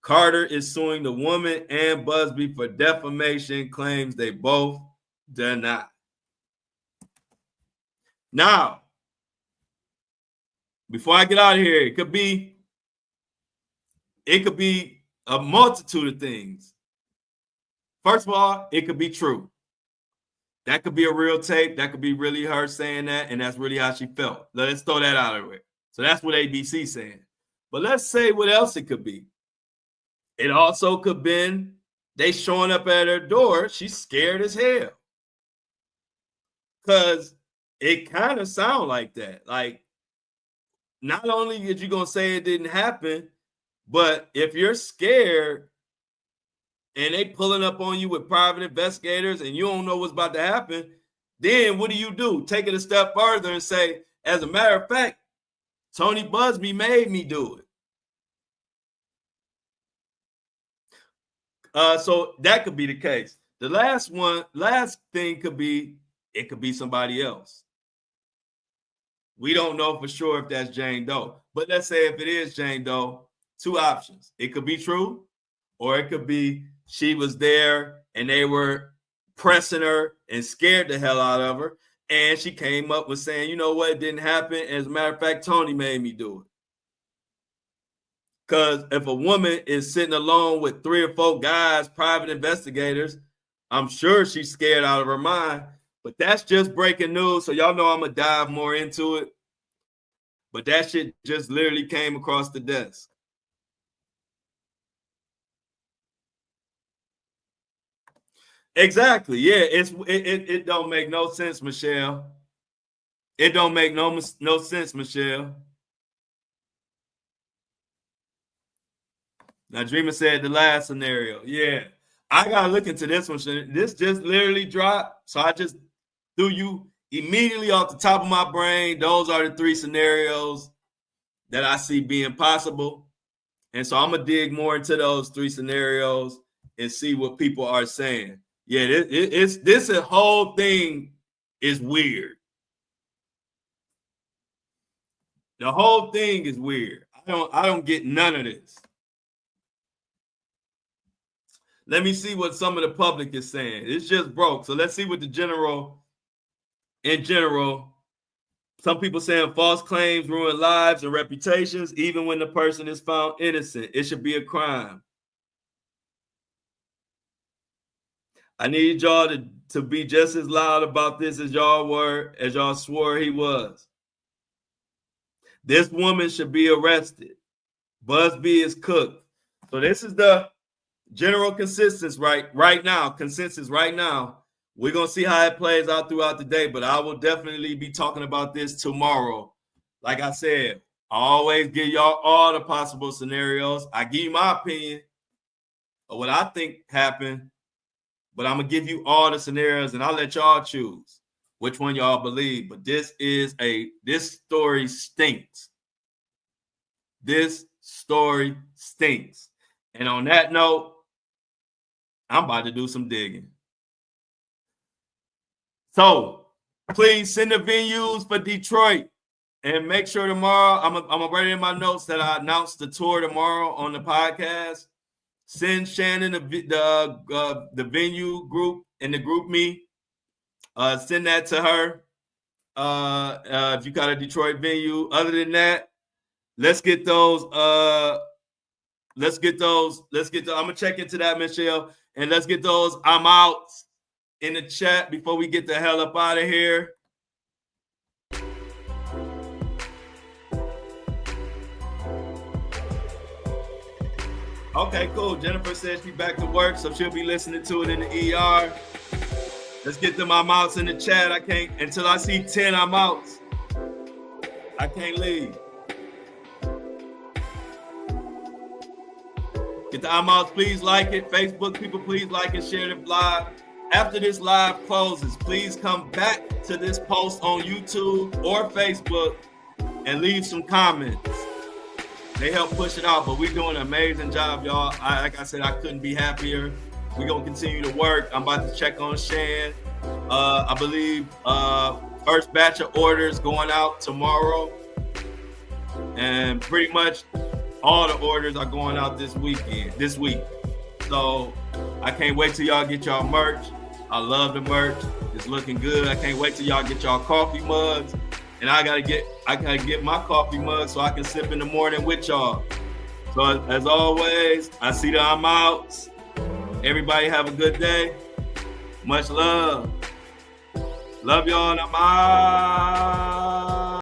Carter is suing the woman and Busby for defamation claims they both deny. Now, before I get out of here, it could be a multitude of things. First of all, it could be true. That could be a real tape. That could be really her saying that, and that's really how she felt. Let's throw that out of the way. So that's what ABC's saying. But let's say what else it could be. It also could have been they showing up at her door. She's scared as hell. Because it kind of sounds like that. Like, not only is you going to say it didn't happen, but if you're scared and they pulling up on you with private investigators and you don't know what's about to happen, then what do? Take it a step further and say, as a matter of fact, Tony Busby made me do it. So that could be the case. The last thing could be, it could be somebody else. We don't know for sure if that's Jane Doe. But let's say if it is Jane Doe, two options. It could be true, or it could be she was there and they were pressing her and scared the hell out of her. And she came up with saying, you know what, it didn't happen. As a matter of fact, Tony made me do it. Because if a woman is sitting alone with 3 or 4 guys, private investigators, I'm sure she's scared out of her mind. But that's just breaking news. So y'all know I'm going to dive more into it. But that shit just literally came across the desk. Exactly. Yeah, it don't make no sense, Michelle. It don't make no sense, Michelle. Now, Dreamer said the last scenario. Yeah, I got to look into this one. This just literally dropped. So I just threw you immediately off the top of my brain. Those are the 3 scenarios that I see being possible. And so I'm going to dig more into those 3 scenarios and see what people are saying. Yeah, this whole thing is weird. The whole thing is weird. I don't get none of this. Let me see what some of the public is saying. It's just broke. So let's see what in general, some people saying false claims ruin lives and reputations, even when the person is found innocent. It should be a crime. I need y'all to be just as loud about this as y'all swore he was. This woman should be arrested. Busby is cooked. So this is the general consensus right now. We're going to see how it plays out throughout the day, but I will definitely be talking about this tomorrow. Like I said, I always give y'all all the possible scenarios. I give you my opinion of what I think happened, but I'm going to give you all the scenarios and I'll let y'all choose which one y'all believe. But this story stinks. This story stinks. And on that note, I'm about to do some digging. So please send the venues for Detroit and make sure tomorrow, I'm gonna write it in my notes that I announce the tour tomorrow on the podcast. Send Shannon the venue group in the group me. Send that to her. If you got a Detroit venue. Other than that, let's get those. I'm gonna check into that, Michelle, and let's get those I'm out in the chat before we get the hell up out of here. Okay, cool. Jennifer says she's back to work, so she'll be listening to it in the ER. Let's get them I'm outs in the chat. I can't until I see 10 I'm outs. I can't leave. Get the I'm outs, please like it. Facebook people, please like and share the live. After this live closes, please come back to this post on YouTube or Facebook and leave some comments. They help push it out, but we're doing an amazing job, y'all. Like I said, I couldn't be happier. We're going to continue to work. I'm about to check on Shan. I believe first batch of orders going out tomorrow. And pretty much all the orders are going out this week. So I can't wait till y'all get y'all merch. I love the merch. It's looking good. I can't wait till y'all get y'all coffee mugs. And I gotta get my coffee mug so I can sip in the morning with y'all. So as always, I see that I'm out. Everybody have a good day. Much love. Love y'all and I'm out.